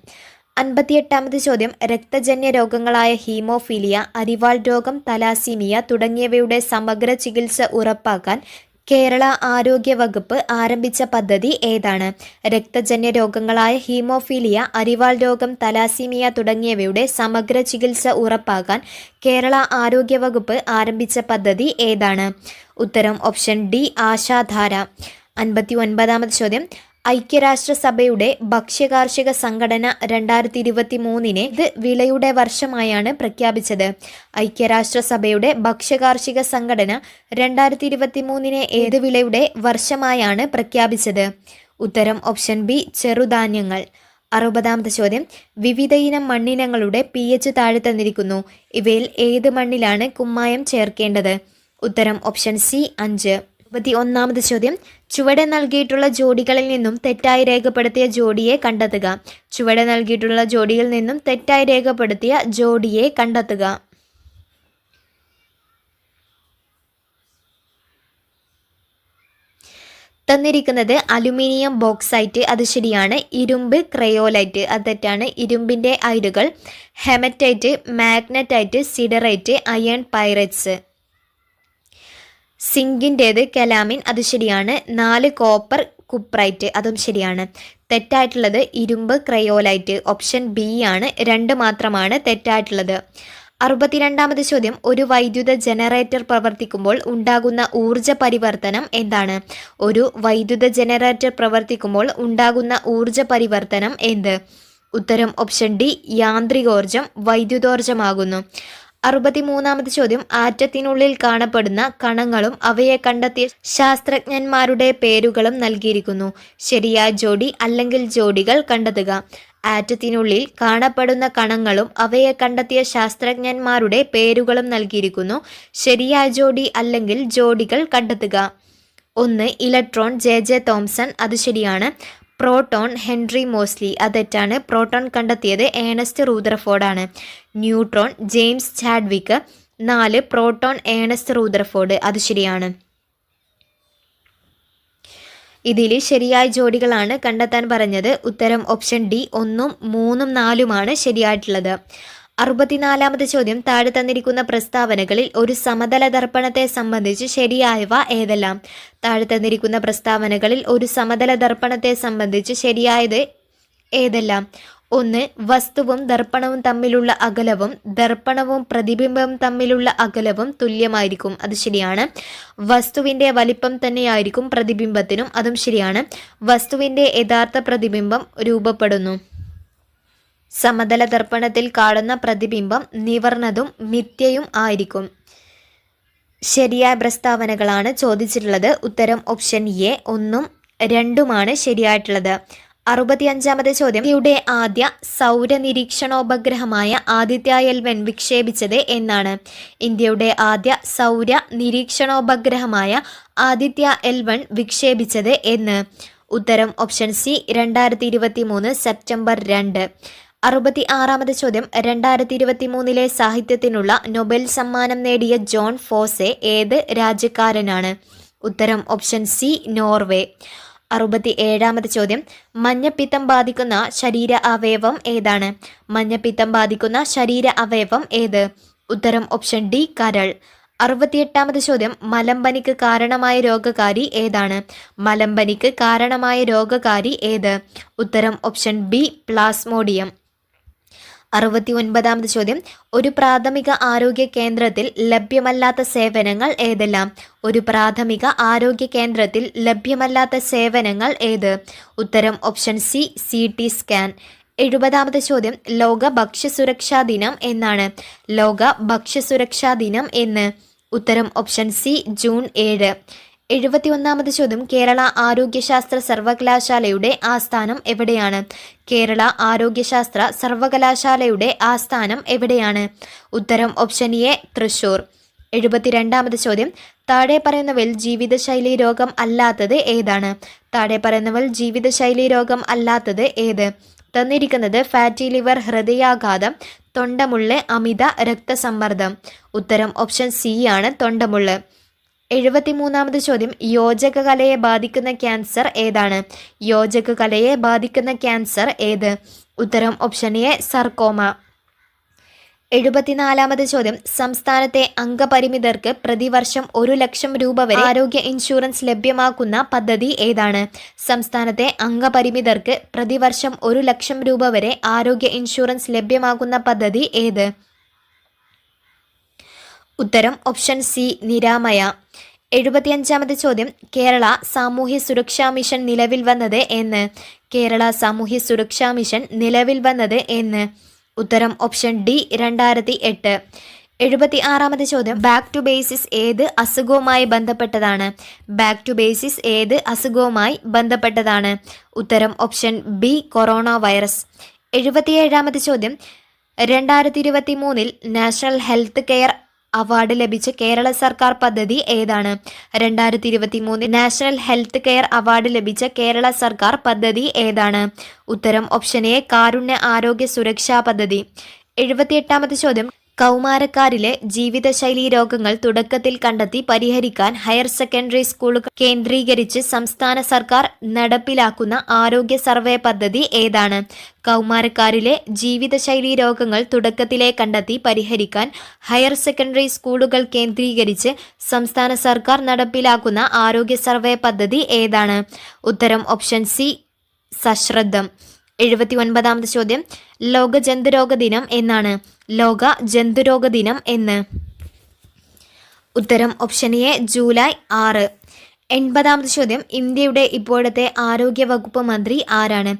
58-ാമത്തെ ചോദ്യം, രക്തജന്യ രോഗങ്ങളായ ഹീമോഫീലിയ, അരിവാൾ രോഗം, തലാസീമിയ തുടങ്ങിയവയുടെ സമഗ്ര ചികിത്സ ഉറപ്പാക്കാൻ കേരള ആരോഗ്യ വകുപ്പ് ആരംഭിച്ച പദ്ധതി ഏതാണ്? രക്തജന്യ രോഗങ്ങളായ ഹീമോഫീലിയ, അരിവാൾ രോഗം, തലാസീമിയ തുടങ്ങിയവയുടെ സമഗ്ര ചികിത്സ ഉറപ്പാക്കാൻ കേരള ആരോഗ്യ വകുപ്പ് ആരംഭിച്ച പദ്ധതി ഏതാണ്? ഉത്തരം ഓപ്ഷൻ ഡി ആശാധാര. 59-ാമത്തെ ചോദ്യം, ഐക്യരാഷ്ട്രസഭയുടെ ഭക്ഷ്യകാർഷിക സംഘടന 2023 ഇത് വിളയുടെ വർഷമായാണ് പ്രഖ്യാപിച്ചത്. ഐക്യരാഷ്ട്രസഭയുടെ ഭക്ഷ്യകാർഷിക സംഘടന 2023 ഏത് വിളയുടെ വർഷമായാണ് പ്രഖ്യാപിച്ചത്? ഉത്തരം ഓപ്ഷൻ ബി ചെറുധാന്യങ്ങൾ. 60-ാമത്തെ ചോദ്യം, വിവിധയിനം മണ്ണിനങ്ങളുടെ pH താഴെ തന്നിരിക്കുന്നു. ഇവയിൽ ഏത് മണ്ണിലാണ് കുമ്മായം ചേർക്കേണ്ടത്? ഉത്തരം ഓപ്ഷൻ സി 5. 61-ാമത്തെ ചോദ്യം, ചുവടെ നൽകിയിട്ടുള്ള ജോഡികളിൽ നിന്നും തെറ്റായി രേഖപ്പെടുത്തിയ ജോഡിയെ കണ്ടെത്തുക. ചുവടെ നൽകിയിട്ടുള്ള ജോഡിയിൽ നിന്നും തെറ്റായി രേഖപ്പെടുത്തിയ ജോഡിയെ കണ്ടെത്തുക. തന്നിരിക്കുന്നത് അലുമിനിയം ബോക്സൈറ്റ്, അത് ശരിയാണ്. ഇരുമ്പ് ക്രയോലൈറ്റ്, അത് തെറ്റാണ്. ഇരുമ്പിൻ്റെ അയിരുകൾ hematite, magnetite, siderite, iron pyrites. സിങ്കിൻ്റേത് കലാമിൻ, അത് ശരിയാണ്. 4 കോപ്പർ കുപ്രൈറ്റ്, അതും ശരിയാണ്. തെറ്റായിട്ടുള്ളത് ഇരുമ്പ് ക്രയോലൈറ്റ്, ഓപ്ഷൻ ബി ആണ്. 2 മാത്രമാണ് തെറ്റായിട്ടുള്ളത്. 62-ാമത്തെ ചോദ്യം, ഒരു വൈദ്യുത ജനറേറ്റർ പ്രവർത്തിക്കുമ്പോൾ ഉണ്ടാകുന്ന ഊർജ പരിവർത്തനം എന്താണ്? ഒരു വൈദ്യുത ജനറേറ്റർ പ്രവർത്തിക്കുമ്പോൾ ഉണ്ടാകുന്ന ഊർജ പരിവർത്തനം എന്ത്? ഉത്തരം ഓപ്ഷൻ ഡി യാന്ത്രികോർജം വൈദ്യുതോർജമാകുന്നു. 63-ാമത്തെ ചോദ്യം, ആറ്റത്തിനുള്ളിൽ കാണപ്പെടുന്ന കണങ്ങളും അവയെ കണ്ടെത്തിയ ശാസ്ത്രജ്ഞന്മാരുടെ പേരുകളും നൽകിയിരിക്കുന്നു. ശരിയായ ജോഡി അല്ലെങ്കിൽ ജോഡികൾ കണ്ടെത്തുക. ആറ്റത്തിനുള്ളിൽ കാണപ്പെടുന്ന കണങ്ങളും അവയെ കണ്ടെത്തിയ ശാസ്ത്രജ്ഞന്മാരുടെ പേരുകളും നൽകിയിരിക്കുന്നു. ശരിയായ ജോഡി അല്ലെങ്കിൽ ജോഡികൾ കണ്ടെത്തുക. 1 ഇലക്ട്രോൺ ജെ തോംസൺ, അത് ശരിയാണ്. പ്രോട്ടോൺ ഹെൻറി മോസ്ലി, അത് തെറ്റാണ്. പ്രോട്ടോൺ കണ്ടെത്തിയത് ഏണസ്റ്റ് റൂദർഫോർഡാണ്. Neutron James Chadwick. 4 proton Ernest Rutherford, അത് ശരിയാണ്. ഇതിൽ ശരിയായ ജോഡികളാണ് കണ്ടെത്താൻ പറഞ്ഞത്. ഉത്തരം ഓപ്ഷൻ ഡി 1, 3, 4 ശരിയായിട്ടുള്ളത്. 64-ാമത്തെ ചോദ്യം, താഴെ തന്നിരിക്കുന്ന പ്രസ്താവനകളിൽ ഒരു സമതല ദർപ്പണത്തെ സംബന്ധിച്ച് ശരിയായവ ഏതെല്ലാം? താഴെ തന്നിരിക്കുന്ന പ്രസ്താവനകളിൽ ഒരു സമതല ദർപ്പണത്തെ സംബന്ധിച്ച് ശരിയായത് ഏതെല്ലാം? 1 വസ്തുവും ദർപ്പണവും തമ്മിലുള്ള അകലവും ദർപ്പണവും പ്രതിബിംബവും തമ്മിലുള്ള അകലവും തുല്യമായിരിക്കും, അത് ശരിയാണ്. വസ്തുവിൻ്റെ വലിപ്പം തന്നെയായിരിക്കും പ്രതിബിംബത്തിനും, അതും ശരിയാണ്. വസ്തുവിൻ്റെ യഥാർത്ഥ പ്രതിബിംബം രൂപപ്പെടുന്നു. സമതല ദർപ്പണത്തിൽ കാണുന്ന പ്രതിബിംബം നിവർന്നതും മിഥ്യയും ആയിരിക്കും. ശരിയായ പ്രസ്താവനകളാണ് ചോദിച്ചിട്ടുള്ളത്. ഉത്തരം ഓപ്ഷൻ എ 1, 2 ശരിയായിട്ടുള്ളത്. 65-ാമത്തെ ചോദ്യം, ഇന്ത്യയുടെ ആദ്യ സൗര നിരീക്ഷണോപഗ്രഹമായ ആദിത്യ L1 വിക്ഷേപിച്ചത് എന്നാണ്? ഇന്ത്യയുടെ ആദ്യ സൗര നിരീക്ഷണോപഗ്രഹമായ ആദിത്യ L1 വിക്ഷേപിച്ചത് എന്ന്? ഉത്തരം ഓപ്ഷൻ സി 2023 സെപ്റ്റംബർ 2. 66-ാമത് ചോദ്യം 2023 സാഹിത്യത്തിനുള്ള നൊബേൽ സമ്മാനം നേടിയ ജോൺ ഫോസെ ഏത് രാജ്യക്കാരനാണ്? ഉത്തരം ഓപ്ഷൻ സി നോർവേ. 67-ാമത് ചോദ്യം മഞ്ഞപ്പിത്തം ബാധിക്കുന്ന ശരീര അവയവം ഏതാണ്? മഞ്ഞപ്പിത്തം ബാധിക്കുന്ന ശരീര അവയവം ഏത്? ഉത്തരം ഓപ്ഷൻ ഡി കരൾ. 68-ാമത് ചോദ്യം മലമ്പനിക്ക് കാരണമായ രോഗകാരി ഏതാണ്? മലമ്പനിക്ക് കാരണമായ രോഗകാരി ഏത്? ഉത്തരം ഓപ്ഷൻ ബി പ്ലാസ്മോഡിയം. 69-ാമത് ചോദ്യം ഒരു പ്രാഥമിക ആരോഗ്യ കേന്ദ്രത്തിൽ ലഭ്യമല്ലാത്ത സേവനങ്ങൾ ഏതെല്ലാം? ഒരു പ്രാഥമിക ആരോഗ്യ കേന്ദ്രത്തിൽ ലഭ്യമല്ലാത്ത സേവനങ്ങൾ ഏത്? ഉത്തരം ഓപ്ഷൻ സി CT സ്കാൻ. 70-ാമത് ചോദ്യം ലോക ഭക്ഷ്യസുരക്ഷാ ദിനം എന്നാണ്? ലോക ഭക്ഷ്യസുരക്ഷാ ദിനം എന്ന്? ഉത്തരം ഓപ്ഷൻ സി ജൂൺ 7. 71-ാമത് ചോദ്യം കേരള ആരോഗ്യശാസ്ത്ര സർവകലാശാലയുടെ ആസ്ഥാനം എവിടെയാണ്? കേരള ആരോഗ്യശാസ്ത്ര സർവകലാശാലയുടെ ആസ്ഥാനം എവിടെയാണ്? ഉത്തരം ഓപ്ഷൻ എ തൃശൂർ. 72-ാമത് ചോദ്യം താഴെ പറയുന്നവയിൽ ജീവിതശൈലി രോഗം അല്ലാത്തത് ഏതാണ്? താഴെ പറയുന്നവയിൽ ജീവിതശൈലി രോഗം അല്ലാത്തത് ഏത്? തന്നിരിക്കുന്നത് ഫാറ്റി ലിവർ, ഹൃദയാഘാതം, തൊണ്ടമുള്ള്, അമിത രക്തസമ്മർദ്ദം. ഉത്തരം ഓപ്ഷൻ സി ആണ് തൊണ്ടമുള്ള്. 73-ാമത് ചോദ്യം യോജക കലയെ ബാധിക്കുന്ന ക്യാൻസർ ഏതാണ്? യോജക കലയെ ബാധിക്കുന്ന ക്യാൻസർ ഏത്? ഉത്തരം ഓപ്ഷൻ എ സർക്കോമ. 74-ാമത് ചോദ്യം സംസ്ഥാനത്തെ അംഗപരിമിതർക്ക് പ്രതിവർഷം 1 ലക്ഷം രൂപ വരെ ആരോഗ്യ ഇൻഷുറൻസ് ലഭ്യമാക്കുന്ന പദ്ധതി ഏതാണ്? സംസ്ഥാനത്തെ അംഗപരിമിതർക്ക് പ്രതിവർഷം 1 ലക്ഷം രൂപ വരെ ആരോഗ്യ ഇൻഷുറൻസ് ലഭ്യമാക്കുന്ന പദ്ധതി ഏത്? ഉത്തരം ഓപ്ഷൻ സി നിരാമയ. 75-ാമത് ചോദ്യം കേരള സാമൂഹ്യ സുരക്ഷാ മിഷൻ നിലവിൽ വന്നത് എന്ന്? കേരള സാമൂഹ്യ സുരക്ഷാ മിഷൻ നിലവിൽ വന്നത് എന്ന്? ഉത്തരം ഓപ്ഷൻ ഡി 2008. 76-ാമത് ചോദ്യം ബാക്ക് ടു ബേസിസ് ഏത് അസുഖവുമായി ബന്ധപ്പെട്ടതാണ്? ബാക്ക് ടു ബേസിസ് ഏത് അസുഖവുമായി ബന്ധപ്പെട്ടതാണ്? ഉത്തരം ഓപ്ഷൻ ബി കൊറോണ വൈറസ്. 77-ാമത് ചോദ്യം 2023 നാഷണൽ ഹെൽത്ത് കെയർ അവാർഡ് ലഭിച്ച കേരള സർക്കാർ പദ്ധതി ഏതാണ്? 2023 നാഷണൽ ഹെൽത്ത് കെയർ അവാർഡ് ലഭിച്ച കേരള സർക്കാർ പദ്ധതി ഏതാണ്? ഉത്തരം ഓപ്ഷൻ എ കാരുണ്യ ആരോഗ്യ സുരക്ഷാ പദ്ധതി. 78-ാമത് ചോദ്യം കൗമാരക്കാരിലെ ജീവിതശൈലി രോഗങ്ങൾ തുടക്കത്തിൽ കണ്ടെത്തി പരിഹരിക്കാൻ ഹയർ സെക്കൻഡറി സ്കൂളുകൾ കേന്ദ്രീകരിച്ച് സംസ്ഥാന സർക്കാർ നടപ്പിലാക്കുന്ന ആരോഗ്യ സർവേ പദ്ധതി ഏതാണ്? കൗമാരക്കാരിലെ ജീവിതശൈലി രോഗങ്ങൾ തുടക്കത്തിലെ കണ്ടെത്തി പരിഹരിക്കാൻ ഹയർ സെക്കൻഡറി സ്കൂളുകൾ കേന്ദ്രീകരിച്ച് സംസ്ഥാന സർക്കാർ നടപ്പിലാക്കുന്ന ആരോഗ്യ സർവേ പദ്ധതി ഏതാണ്? ഉത്തരം ഓപ്ഷൻ സി സശ്രദ്ധം. 79-ാമത് ചോദ്യം ലോക ജന്തുരോഗ ദിനം എന്നാണ്? ലോക ജന്തുരോഗ ദിനം എന്ന്? ഉത്തരം ഓപ്ഷൻ എ ജൂലൈ 6. 80-ാമത് ചോദ്യം ഇന്ത്യയുടെ ഇപ്പോഴത്തെ ആരോഗ്യ വകുപ്പ് മന്ത്രി ആരാണ്?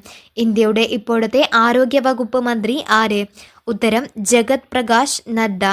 ഇന്ത്യയുടെ ഇപ്പോഴത്തെ ആരോഗ്യ വകുപ്പ് മന്ത്രി ആര്? ഉത്തരം ജഗത് പ്രകാശ് നദ്ദ.